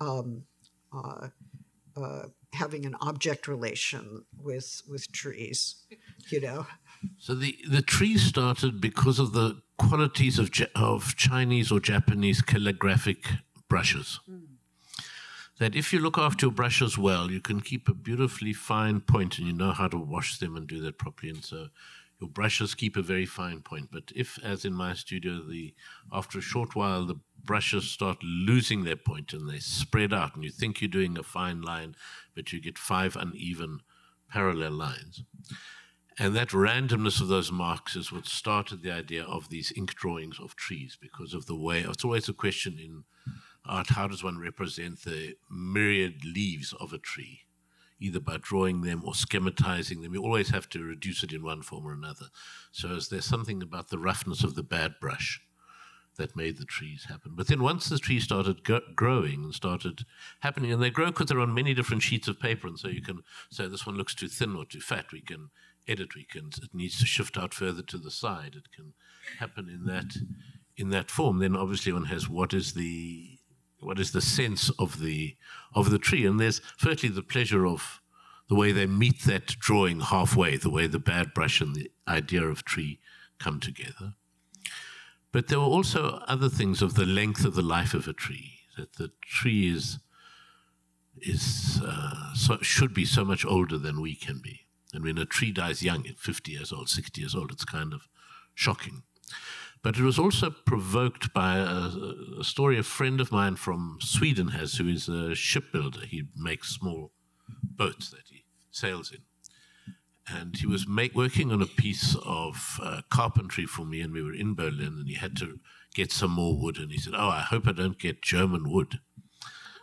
having an object relation with trees, you know. So the trees started because of the qualities of Chinese or Japanese calligraphic brushes. That if you look after your brushes well, you can keep a beautifully fine point, and you know how to wash them and do that properly. And so your brushes keep a very fine point. But if, as in my studio, after a short while, the brushes start losing their point and they spread out, and you think you're doing a fine line, but you get 5 uneven parallel lines. And that randomness of those marks is what started the idea of these ink drawings of trees, because of the way, it's always a question in art, how does one represent the myriad leaves of a tree, either by drawing them or schematizing them? You always have to reduce it in one form or another. So there's something about the roughness of the bad brush that made the trees happen. But then once the trees started growing and started happening, and they grow because they're on many different sheets of paper, and so you can say this one looks too thin or too fat. We can edit, it needs to shift out further to the side. It can happen in that form. Then obviously one has what is the sense of the tree, and there's firstly the pleasure of the way they meet that drawing halfway, the way the bad brush and the idea of tree come together. But there were also other things of the length of the life of a tree, that the tree should be so much older than we can be. And when a tree dies young, at 50 years old, 60 years old, it's kind of shocking. But it was also provoked by a story a friend of mine from Sweden has, who is a shipbuilder. He makes small boats that he sails in. And he was working on a piece of carpentry for me, and we were in Berlin, and he had to get some more wood. And he said, "Oh, I hope I don't get German wood."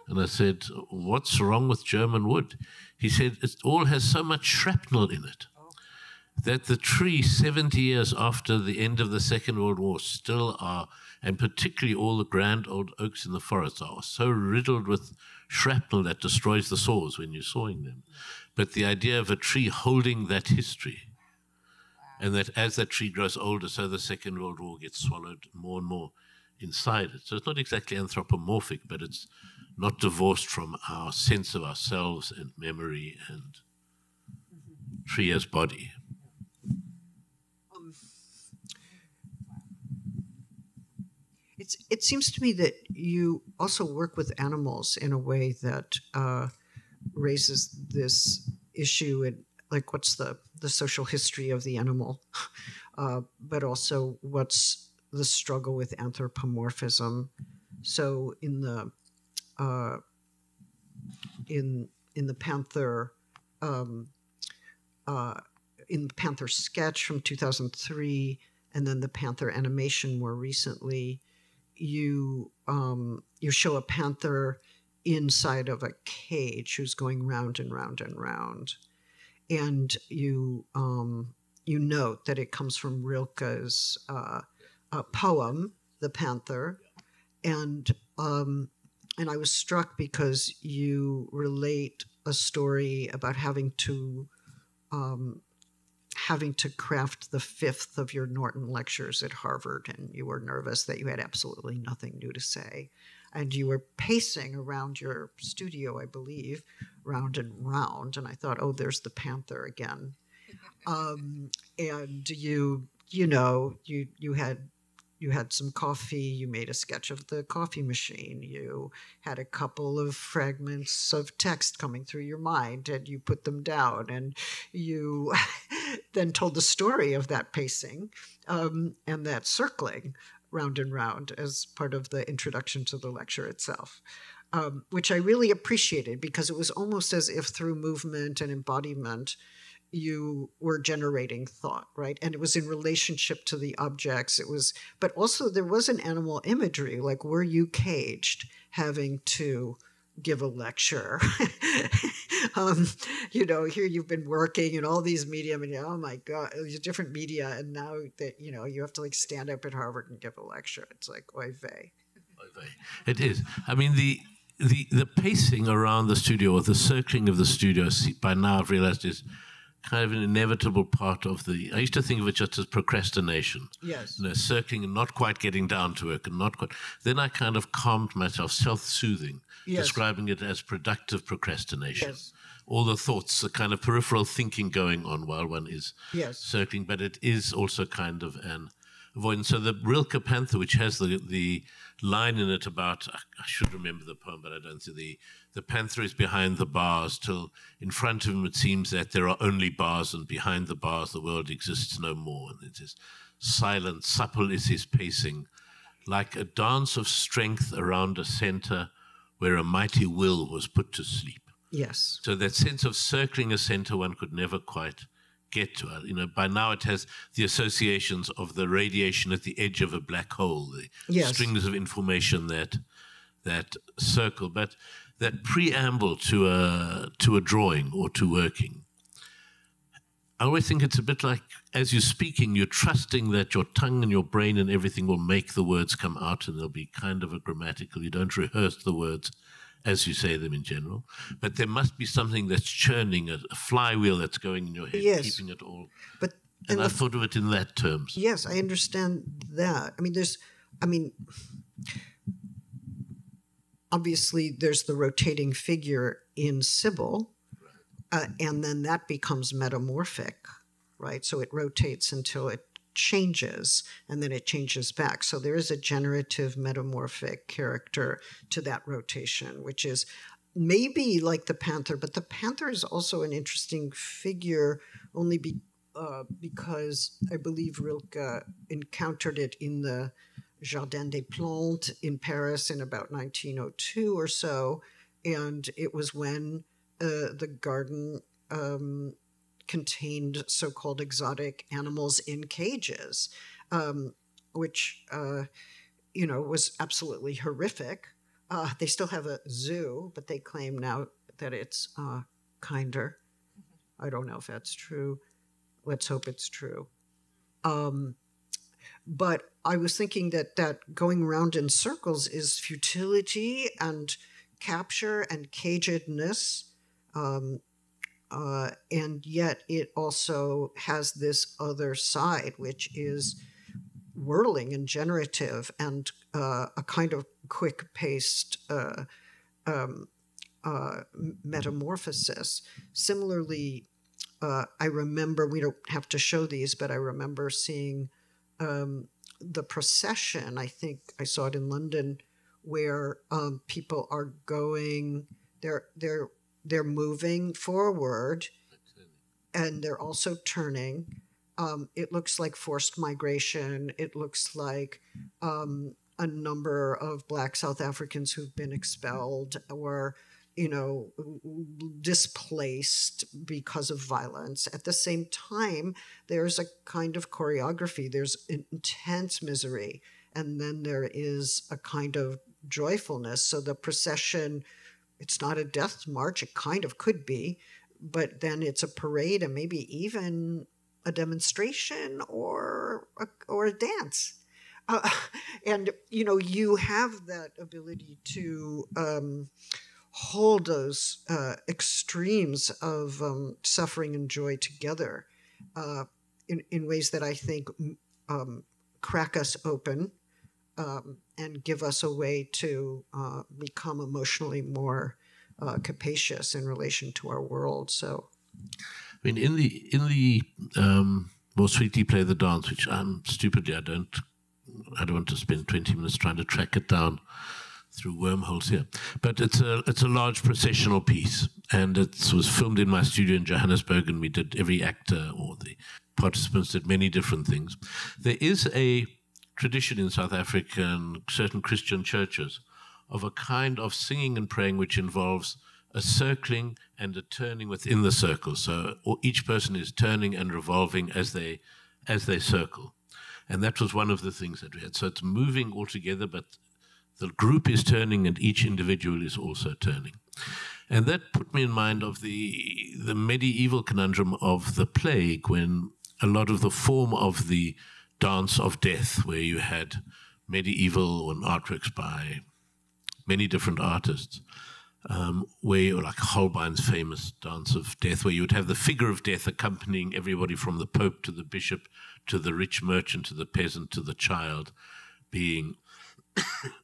And I said, "What's wrong with German wood?" He said, "It all has so much shrapnel in it that the tree 70 years after the end of the Second World War still are, and particularly all the grand old oaks in the forests are so riddled with shrapnel that destroys the saws when you're sawing them." But the idea of a tree holding that history, and that as that tree grows older, so the Second World War gets swallowed more and more inside it. So it's not exactly anthropomorphic, but it's not divorced from our sense of ourselves and memory and tree as body. It seems to me that you also work with animals in a way that raises this issue, and like what's the social history of the animal, but also what's the struggle with anthropomorphism. So in the Panther in the Panther sketch from 2003, and then the Panther animation more recently, you show a panther inside of a cage who's going round and round and round, and you note that it comes from Rilke's poem, The Panther, and I was struck because you relate a story about having to craft the 5th of your Norton lectures at Harvard, and you were nervous that you had absolutely nothing new to say. and you were pacing around your studio, I believe, round and round. And I thought, oh, there's the panther again. And you had some coffee, you made a sketch of the coffee machine, you had a couple of fragments of text coming through your mind, and you put them down, and you then told the story of that pacing and that circling round and round as part of the introduction to the lecture itself, which I really appreciated, because it was almost as if through movement and embodiment you were generating thought, right? And it was in relationship to the objects. But also there was an animal imagery, like, were you caged having to give a lecture? Here you've been working in all these media, and oh my God, these different media, and now that, you have to like stand up at Harvard and give a lecture. It's like, oy vey. Oy vey. It is. I mean, the pacing around the studio, or the circling of the studio, by now I've realized is kind of an inevitable part of I used to think of it just as procrastination. Yes. Circling and not quite getting down to it, and not quite. Then I kind of calmed myself, self-soothing, yes, describing it as productive procrastination. Yes. All the thoughts, the kind of peripheral thinking going on while one is yes, circling, but it is also kind of an avoidance. So the Rilke Panther, which has the line in it about, I should remember the poem, but I don't see the panther is behind the bars, till in front of him it seems that there are only bars, and behind the bars the world exists no more. And it is silent, supple is his pacing, like a dance of strength around a center where a mighty will was put to sleep. yes. So that sense of circling a center one could never quite get to. By now it has the associations of the radiation at the edge of a black hole, the Yes. strings of information that circle. But that preamble to a drawing or to working, I always think it's a bit like, as you're speaking, you're trusting that your tongue and your brain and everything will make the words come out, and they'll be kind of a grammatical. You don't rehearse the words as you say them in general, but there must be something that's churning, a flywheel that's going in your head, Yes. keeping it all. But And I thought of it in that terms. yes, I understand that. Obviously there's the rotating figure in Sybil, and then that becomes metamorphic, right? So it rotates until it changes, and then it changes back. So there is a generative metamorphic character to that rotation, which is maybe like the panther, but the panther is also an interesting figure only because I believe Rilke encountered it in the Jardin des Plantes in Paris in about 1902 or so, and it was when the garden contained so-called exotic animals in cages, which, was absolutely horrific. They still have a zoo, but they claim now that it's kinder. I don't know if that's true. Let's hope it's true. But I was thinking that going around in circles is futility and capture and cagedness. And yet it also has this other side, which is whirling and generative and a kind of quick-paced metamorphosis. Similarly, I remember, we don't have to show these, but I remember seeing the procession. I think I saw it in London, where people are going, they're moving forward, and they're also turning. It looks like forced migration. It looks like a number of Black South Africans who've been expelled or, displaced because of violence. At the same time, there's a kind of choreography. There's intense misery, and then there is a kind of joyfulness. So the procession, it's not a death march. It kind of could be, but then it's a parade and maybe even a demonstration or a dance. And, you have that ability to hold those extremes of suffering and joy together in ways that I think crack us open and give us a way to become emotionally more capacious in relation to our world. So, I mean, in the More Sweetly Play the Dance, which I'm stupidly, I don't want to spend 20 minutes trying to track it down through wormholes here. But it's a large processional piece, and it was filmed in my studio in Johannesburg, and we did, every actor or the participants did many different things. There is a tradition in South Africa and certain Christian churches of a kind of singing and praying which involves a circling and a turning within the circle. So each person is turning and revolving as they circle. And that was one of the things that we had. So it's moving all together, but the group is turning and each individual is also turning. And that put me in mind of the medieval conundrum of the plague, when a lot of the form of the dance of death, where you had medieval and artworks by many different artists, where you, like Holbein's famous dance of death, where you would have the figure of death accompanying everybody from the Pope to the bishop to the rich merchant to the peasant to the child, being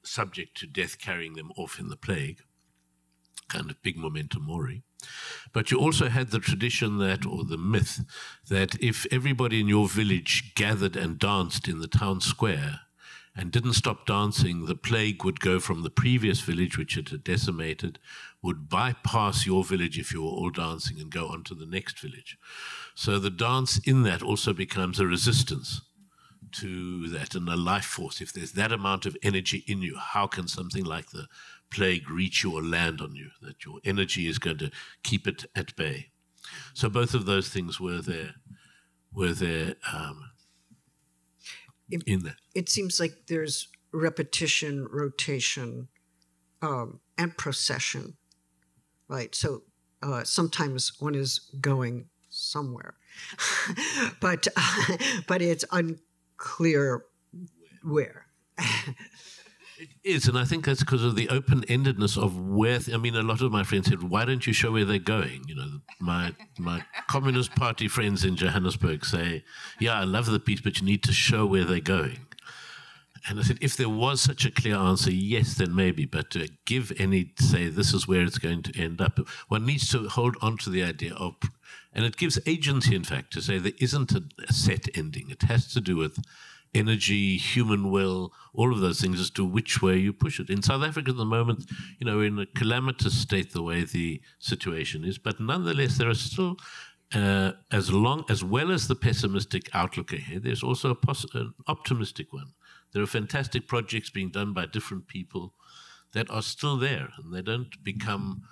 subject to death carrying them off in the plague, kind of big memento mori. But you also had the tradition that, or the myth, that if everybody in your village gathered and danced in the town square and didn't stop dancing, the plague would go from the previous village, which it had decimated, would bypass your village if you were all dancing and go on to the next village. So the dance in that also becomes a resistance to that and a life force. If there's that amount of energy in you, how can something like the plague reach you or land on you? That your energy is going to keep it at bay. So both of those things were there in that. It seems like there's repetition, rotation, and procession, right? So sometimes one is going somewhere, but it's unclear where. It is, and I think that's because of the open-endedness of where. I mean, a lot of my friends said, "Why don't you show where they're going?" You know, my Communist Party friends in Johannesburg say, "Yeah, I love the piece, but you need to show where they're going." And I said, if there was such a clear answer, yes, then maybe. But to give any, say, this is where it's going to end up, one needs to hold on to the idea of, and it gives agency, in fact, to say there isn't a set ending. It has to do with energy, human will, all of those things as to which way you push it. In South Africa at the moment, you know, we're in a calamitous state the way the situation is, but nonetheless there are still, as well as the pessimistic outlook ahead, there's also an optimistic one. There are fantastic projects being done by different people that are still there, and they don't become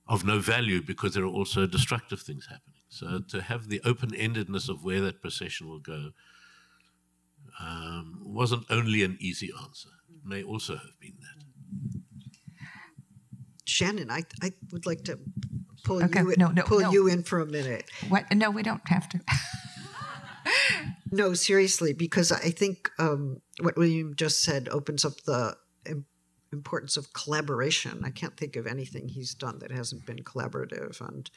of no value because there are also destructive things happening. So to have the open-endedness of where that procession will go wasn't only an easy answer. It may also have been that. Shannon, I would like to pull you in for a minute. What? No, we don't have to. No, seriously, because I think what William just said opens up the importance of collaboration. I can't think of anything he's done that hasn't been collaborative. And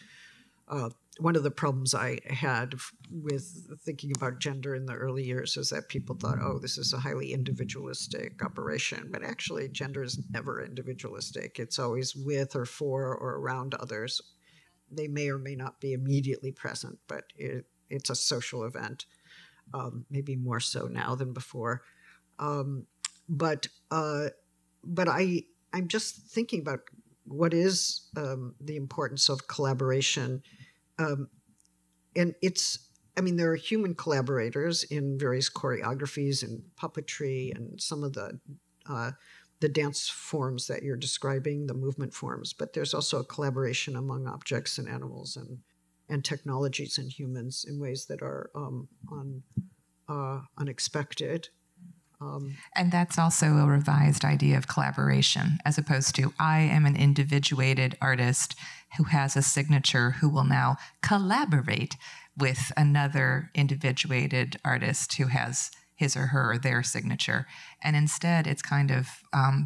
one of the problems I had with thinking about gender in the early years is that people thought, oh, this is a highly individualistic operation. But actually, gender is never individualistic. It's always with or for or around others. They may or may not be immediately present, but it's a social event, maybe more so now than before. But I'm just thinking about what is the importance of collaboration. And there are human collaborators in various choreographies and puppetry and some of the dance forms that you're describing, the movement forms. But there's also a collaboration among objects and animals and technologies and humans in ways that are unexpected. And that's also a revised idea of collaboration, as opposed to I am an individuated artist who has a signature who will now collaborate with another individuated artist who has his or her or their signature. And instead, it's kind of,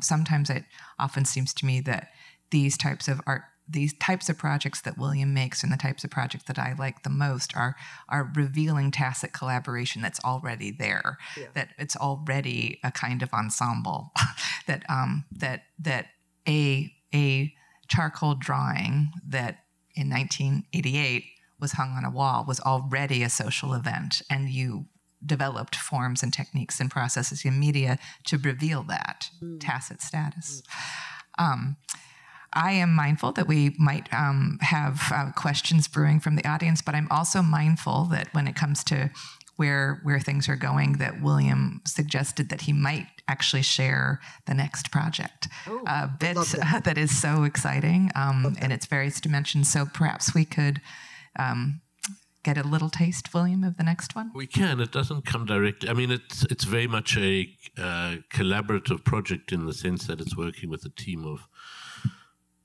sometimes it often seems to me that these types of art these types of projects that William makes and the types of projects that I like the most are revealing tacit collaboration that's already there, that it's already a kind of ensemble, that a charcoal drawing that in 1988 was hung on a wall was already a social event, and you developed forms and techniques and processes in media to reveal that tacit status. I am mindful that we might have questions brewing from the audience, but I'm also mindful that when it comes to where things are going, that William suggested that he might actually share the next project, a bit that is so exciting in its various dimensions. So perhaps we could get a little taste, William, of the next one? We can. It doesn't come directly. I mean, it's very much a collaborative project in the sense that it's working with a team of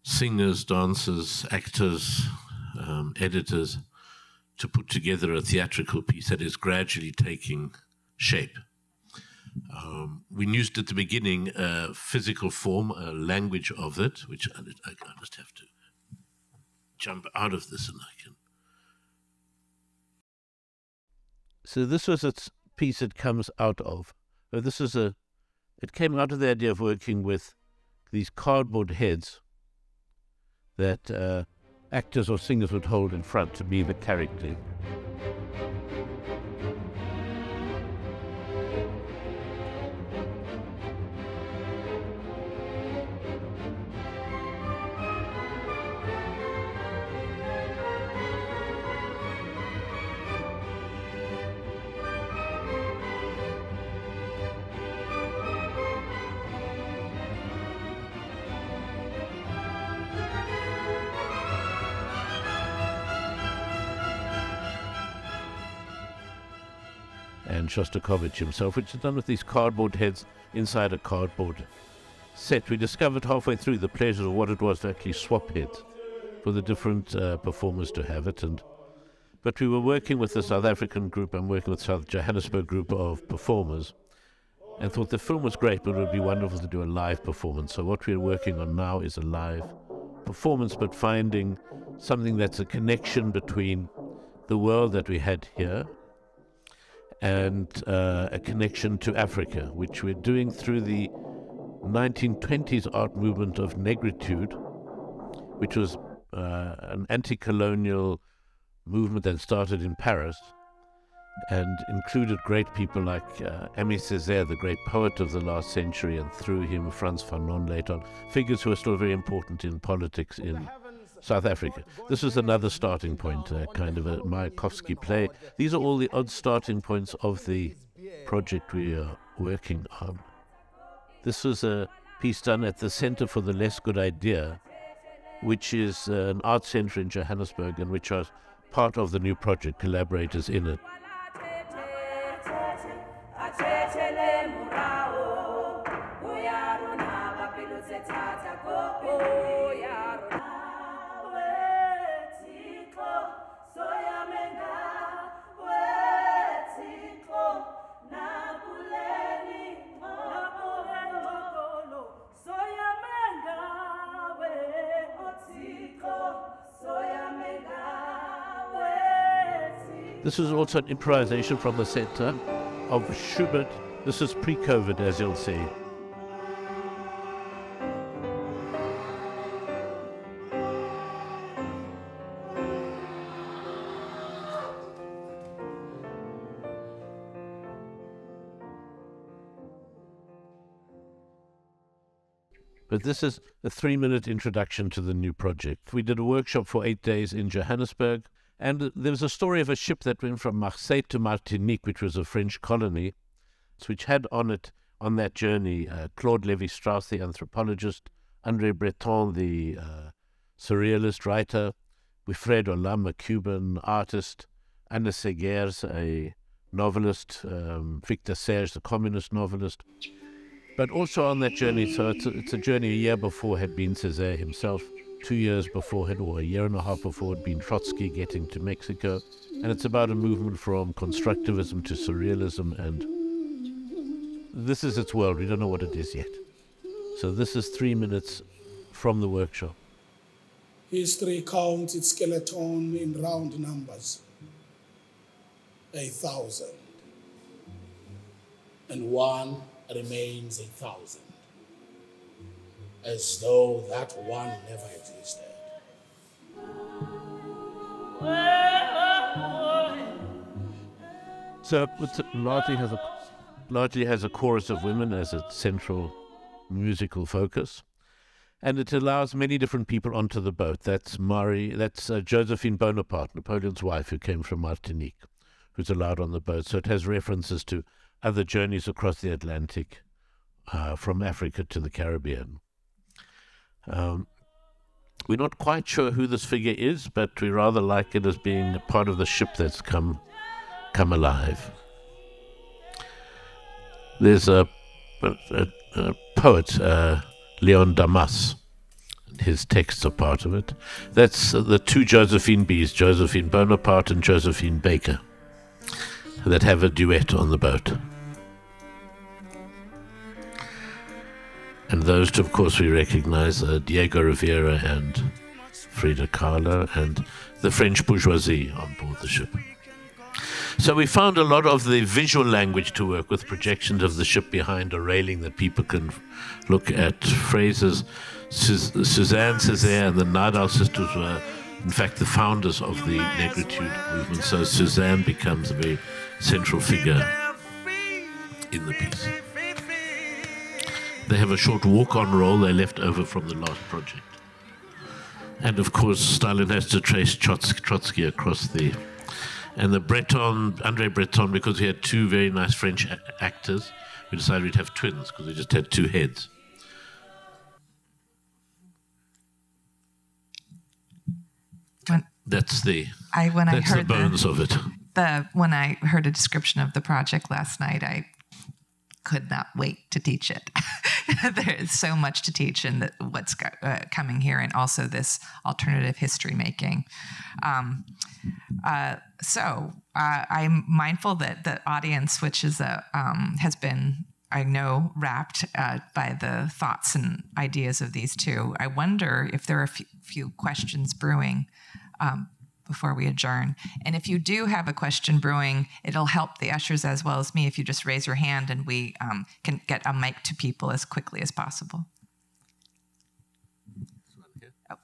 singers, dancers, actors, editors, to put together a theatrical piece that is gradually taking shape. We used at the beginning a physical form, a language of it, which I just have to jump out of this and I can. So this was a piece it comes out of. It came out of the idea of working with these cardboard heads that actors or singers would hold in front to be the character. And Shostakovich himself, which is done with these cardboard heads inside a cardboard set. We discovered halfway through the pleasure of what it was to actually swap heads for the different performers to have it. But we were working with the South African group, I'm working with the South Johannesburg group of performers, and thought the film was great, but it would be wonderful to do a live performance. So what we're working on now is a live performance, but finding something that's a connection between the world that we had here and a connection to Africa, which we're doing through the 1920s art movement of negritude, which was an anti-colonial movement that started in Paris and included great people like Aimé Césaire, the great poet of the last century, and through him Frantz Fanon later on, figures who are still very important in politics in South Africa. This is another starting point, kind of a Mayakovsky play. These are all the odd starting points of the project we are working on. This was a piece done at the Center for the Less Good Idea, which is an art center in Johannesburg, and which are part of the new project, collaborators in it. This is also an improvisation from the center of Schubert. This is pre-COVID, as you'll see. But this is a 3-minute introduction to the new project. We did a workshop for 8 days in Johannesburg. And there was a story of a ship that went from Marseille to Martinique, which was a French colony, which had on it, on that journey, Claude Lévi-Strauss, the anthropologist, André Breton, the surrealist writer, Wilfredo Lam, a Cuban artist, Anna Seguers, a novelist, Victor Serge, the communist novelist. But also on that journey, so it's a journey a year before had been Césaire himself. 2 years before it, or a year and a half before, had been Trotsky getting to Mexico. And it's about a movement from constructivism to surrealism, and this is its world. We don't know what it is yet. So this is 3 minutes from the workshop. History counts its skeleton in round numbers, 1,000. And one remains 1,000, as though that one never existed. So it largely has a chorus of women as its central musical focus, and it allows many different people onto the boat. That's Josephine Bonaparte, Napoleon's wife, who came from Martinique, who's allowed on the boat. So it has references to other journeys across the Atlantic, from Africa to the Caribbean. We're not quite sure who this figure is, but we rather like it as being a part of the ship that's come alive. There's a poet, Leon Damas. His texts are part of it. That's the two Josephine B's, Josephine Bonaparte and Josephine Baker, that have a duet on the boat. And those two, of course, we recognize, Diego Rivera and Frida Kahlo, and the French bourgeoisie on board the ship. So we found a lot of the visual language to work with, projections of the ship behind a railing that people can look at. Phrases. Suzanne Césaire and the Nadal sisters were, in fact, the founders of the Negritude movement. So Suzanne becomes a very central figure in the piece. They have a short walk-on role they left over from the last project. And of course, Stalin has to trace Trotsky across the... And the Breton, André Breton, because he had two very nice French actors, we decided we'd have twins, because they just had two heads. That's the bones of it. When I heard a description of the project last night, I could not wait to teach it. There is so much to teach in what's coming here, and also this alternative history making. So I'm mindful that the audience, which is has been, I know, wrapped by the thoughts and ideas of these two. I wonder if there are a few questions brewing before we adjourn. And if you do have a question brewing, it'll help the ushers as well as me if you just raise your hand, and we can get a mic to people as quickly as possible. Oh.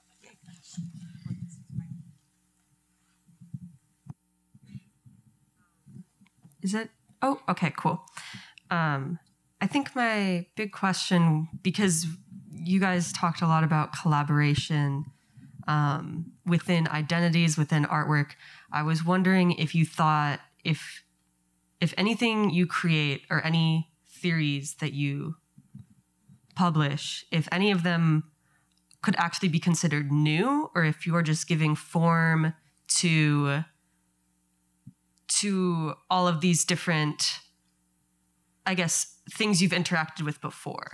Is it? Oh, okay, cool. I think my big question, because you guys talked a lot about collaboration within identities, within artwork, I was wondering if you thought if anything you create or any theories that you publish, if any of them could actually be considered new, or if you're just giving form to all of these different, I guess, things you've interacted with before.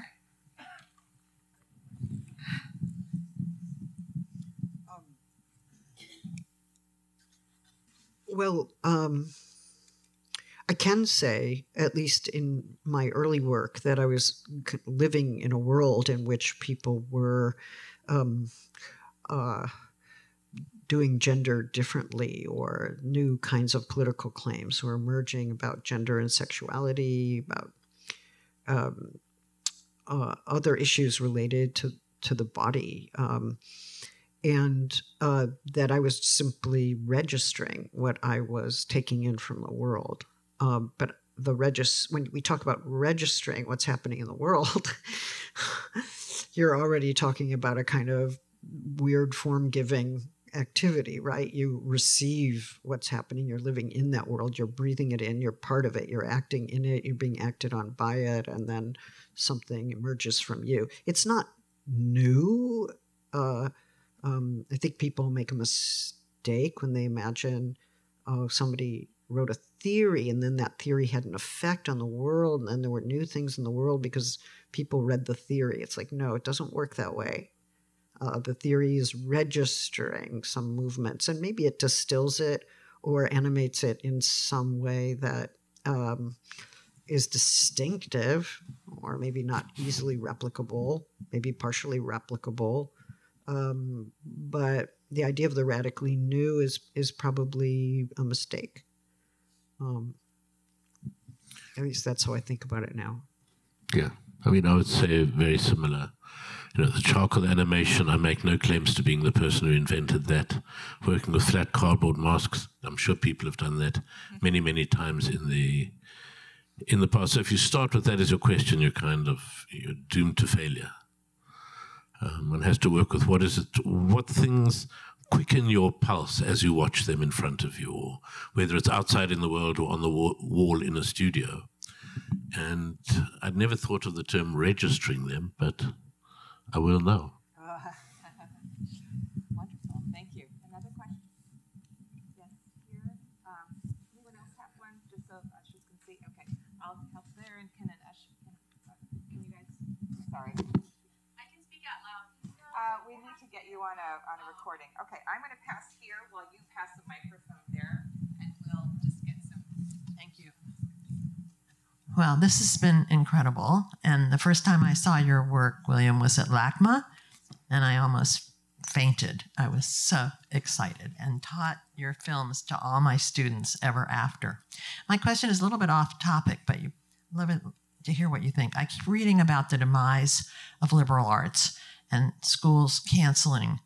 Well, I can say, at least in my early work, that I was living in a world in which people were doing gender differently, or new kinds of political claims were emerging about gender and sexuality, about other issues related to the body. And that I was simply registering what I was taking in from the world. But when we talk about registering what's happening in the world, you're already talking about a kind of weird form-giving activity, right? You receive what's happening, you're living in that world, you're breathing it in, you're part of it, you're acting in it, you're being acted on by it, and then something emerges from you. It's not new. I think people make a mistake when they imagine, somebody wrote a theory and then that theory had an effect on the world, and then there were new things in the world because people read the theory. It's like, no, it doesn't work that way. The theory is registering some movements, and maybe it distills it or animates it in some way that is distinctive, or maybe not easily replicable, maybe partially replicable. But the idea of the radically new is probably a mistake. At least that's how I think about it now. Yeah, I mean, I would say very similar. You know, the charcoal animation, I make no claims to being the person who invented that. Working with flat cardboard masks, I'm sure people have done that many, many times in the past. So if you start with that as your question, you're doomed to failure. One has to work with what things quicken your pulse as you watch them in front of you, or whether it's outside in the world or on the wall in a studio. And I'd never thought of the term registering them, but I will now. Wonderful. Thank you. Another question? Yes, here. Anyone else have one? Just so ushers can see. Okay. I'll help there. And can you guys? Sorry. I can speak out loud. We need to get you on a recording. Okay. I'm going to pass here while you pass the microphone there, and we'll just get some. Thank you. Well, this has been incredible. And the first time I saw your work, William, was at LACMA, and I almost fainted. I was so excited and taught your films to all my students ever after. My question is a little bit off topic, but I'd love it to hear what you think. I keep reading about the demise of liberal arts and schools canceling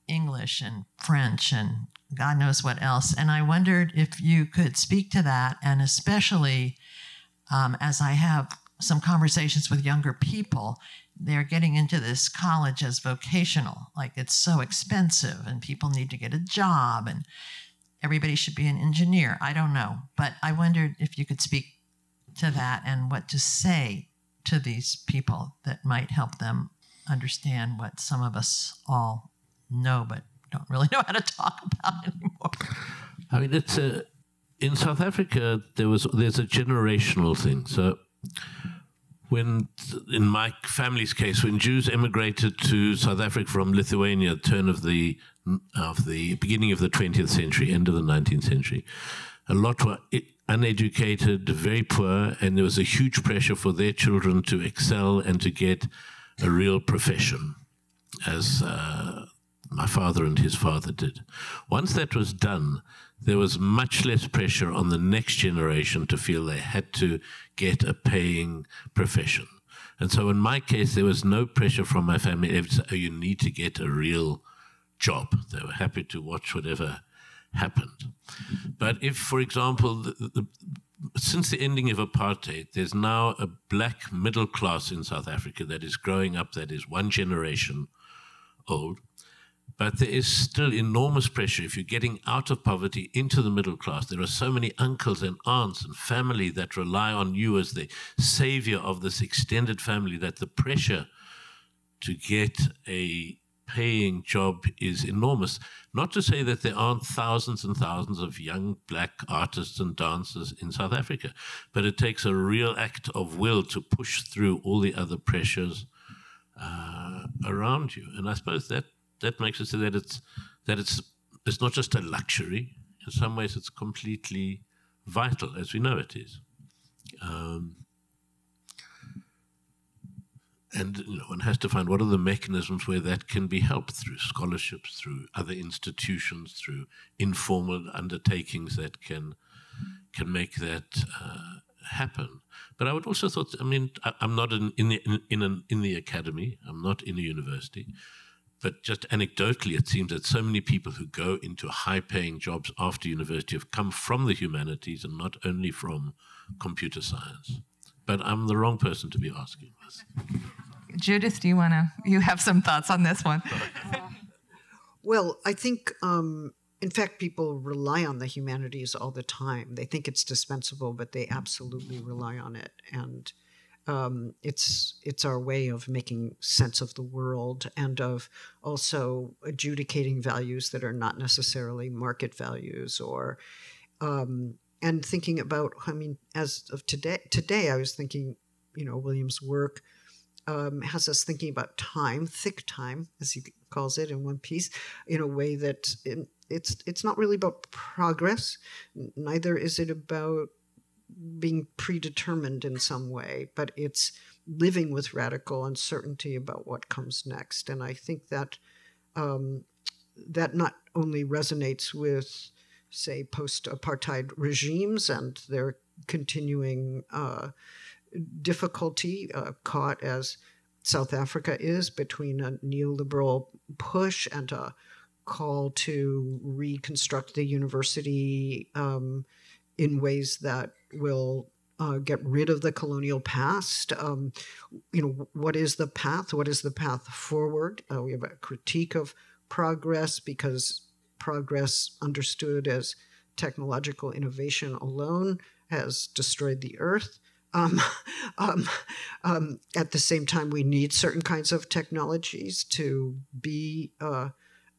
English and French and God knows what else. And I wondered if you could speak to that, and especially as I have some conversations with younger people, they're getting into this college as vocational, like it's so expensive and people need to get a job and everybody should be an engineer. I don't know, but I wondered if you could speak to that and what to say to these people that might help them understand what some of us all know but don't really know how to talk about anymore. I mean, in South Africa, there's a generational thing. So in my family's case, when Jews emigrated to South Africa from Lithuania at the turn of the beginning of the 20th century, end of the 19th century, a lot were uneducated, very poor, and there was a huge pressure for their children to excel and to get a real profession, as my father and his father did. Once that was done, there was much less pressure on the next generation to feel they had to get a paying profession. And so in my case, there was no pressure from my family to say, oh, you need to get a real job. They were happy to watch whatever happened. But if, for example, since the ending of apartheid, there's now a black middle class in South Africa that is growing up, that is one generation old. But there is still enormous pressure if you're getting out of poverty into the middle class. There are so many uncles and aunts and family that rely on you as the savior of this extended family that the pressure to get a paying job is enormous. Not to say that there aren't thousands and thousands of young black artists and dancers in South Africa, but it takes a real act of will to push through all the other pressures around you. And I suppose that makes it so that it's not just a luxury. In some ways, it's completely vital, as we know it is. And one has to find what are the mechanisms where that can be helped through scholarships, through other institutions, through informal undertakings that can make that happen. But I would also thought, I mean, I'm not in the academy. I'm not in a university. But just anecdotally, it seems that so many people who go into high-paying jobs after university have come from the humanities and not only from computer science. But I'm the wrong person to be asking this. Judith, you have some thoughts on this one? Well, I think, in fact, people rely on the humanities all the time. They think it's dispensable, but they absolutely rely on it. And it's our way of making sense of the world and of also adjudicating values that are not necessarily market values, or and thinking about, I mean, as of today I was thinking, William's work has us thinking about time, thick time, as he calls it in one piece, in a way that it's not really about progress, neither is it about being predetermined in some way, but it's living with radical uncertainty about what comes next. And I think that that not only resonates with, say, post-apartheid regimes and their continuing difficulty, caught as South Africa is between a neoliberal push and a call to reconstruct the university in ways that will get rid of the colonial past. What is the path? What is the path forward? We have a critique of progress, because progress understood as technological innovation alone has destroyed the earth. At the same time, we need certain kinds of technologies to be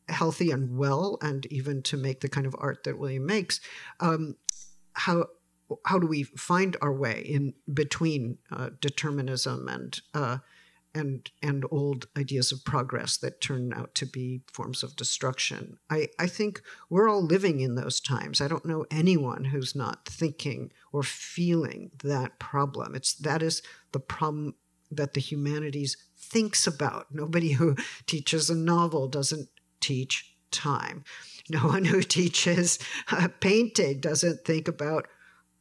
healthy and well, and even to make the kind of art that William makes. How do we find our way in between determinism and old ideas of progress that turn out to be forms of destruction? I think we're all living in those times. I don't know anyone who's not thinking or feeling that problem. That is the problem that the humanities thinks about. Nobody who teaches a novel doesn't teach time. No one who teaches painting doesn't think about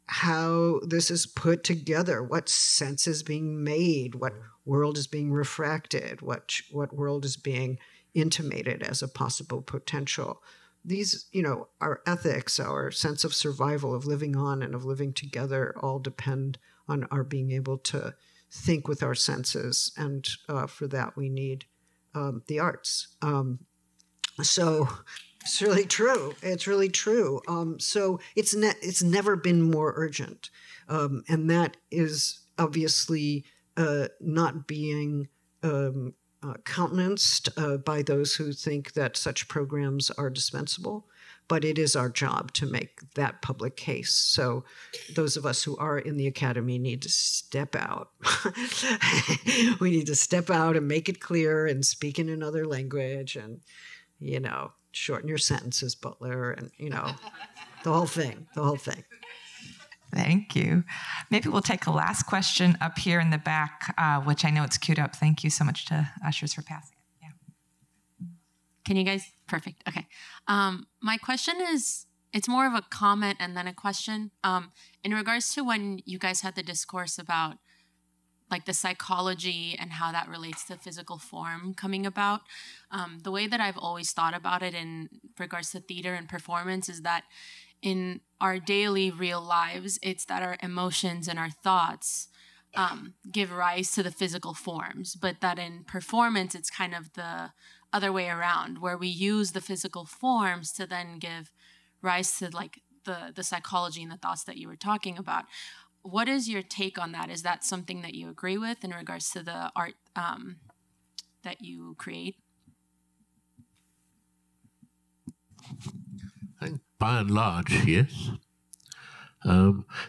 how this is put together, what sense is being made, what world is being refracted, what world is being intimated as a possible potential. These, our ethics, our sense of survival, of living on and of living together, all depend on our being able to think with our senses, and for that we need the arts. So it's really true. It's really true. So it's never been more urgent, and that is obviously not being countenanced by those who think that such programs are dispensable. But it is our job to make that public case. So those of us who are in the academy need to step out. We need to step out and make it clear and speak in another language, and shorten your sentences, Butler, and, the whole thing. Thank you. Maybe we'll take a last question up here in the back, which I know it's queued up. Thank you so much to ushers for passing it. Yeah. Can you guys? Perfect. Okay. My question is, it's more of a comment and then a question. In regards to when you guys had the discourse about like the psychology and how that relates to physical form coming about. The way that I've always thought about it in regards to theater and performance is that in our daily real lives, it's that our emotions and our thoughts give rise to the physical forms, but that in performance, it's kind of the other way around, where we use the physical forms to then give rise to like the psychology and the thoughts that you were talking about. What is your take on that? Is that something that you agree with in regards to the art that you create? I think by and large, yes.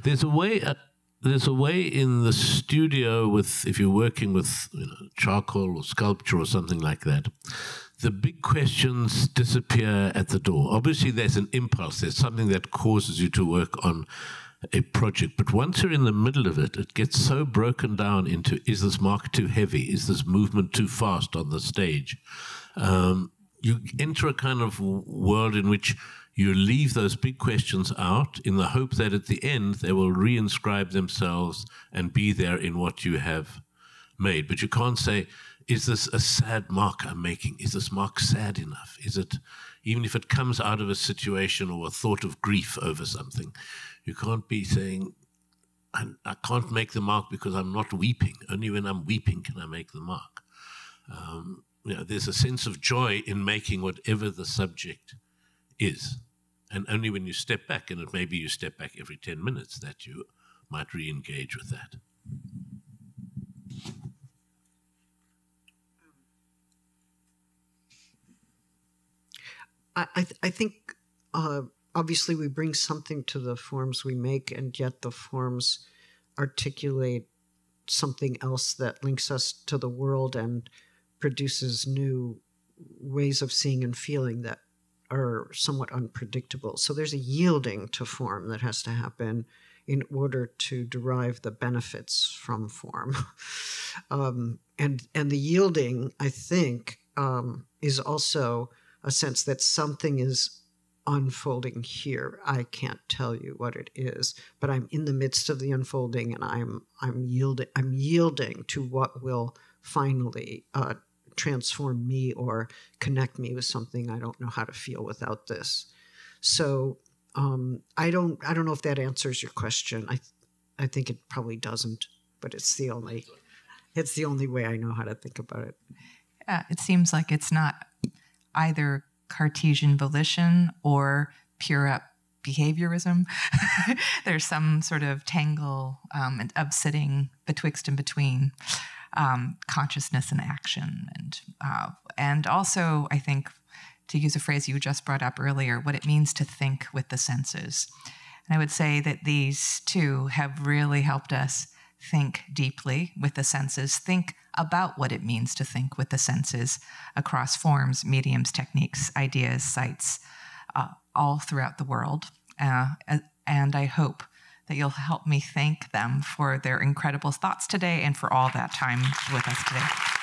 There's a way in the studio if you're working with charcoal or sculpture or something like that, the big questions disappear at the door. Obviously, there's an impulse. There's something that causes you to work on a project. But once you're in the middle of it, it gets so broken down into, is this mark too heavy? Is this movement too fast on the stage? You enter a kind of world in which you leave those big questions out in the hope that at the end they will reinscribe themselves and be there in what you have made. But you can't say, is this a sad mark I'm making? Is this mark sad enough? Is it, even if it comes out of a situation or a thought of grief over something, you can't be saying, I can't make the mark because I'm not weeping. Only when I'm weeping can I make the mark. There's a sense of joy in making whatever the subject is. And only when you step back, and maybe you step back every 10 minutes, that you might re-engage with that. I think obviously we bring something to the forms we make, and yet the forms articulate something else that links us to the world and produces new ways of seeing and feeling that are somewhat unpredictable. So there's a yielding to form that has to happen in order to derive the benefits from form. And the yielding, I think, is also a sense that something is unfolding here. I can't tell you what it is, but I'm in the midst of the unfolding, and I'm yielding to what will finally transform me or connect me with something I don't know how to feel without this. So I don't know if that answers your question. I think it probably doesn't, but it's the only way I know how to think about it. It seems like it's not either Cartesian volition or pure behaviorism. There's some sort of tangle of sitting betwixt and between consciousness and action, and also, I think, to use a phrase you just brought up earlier, what it means to think with the senses. And I would say that these two have really helped us think deeply with the senses, think about what it means to think with the senses across forms, mediums, techniques, ideas, sites, all throughout the world. And I hope that you'll help me thank them for their incredible thoughts today and for all that time with us today.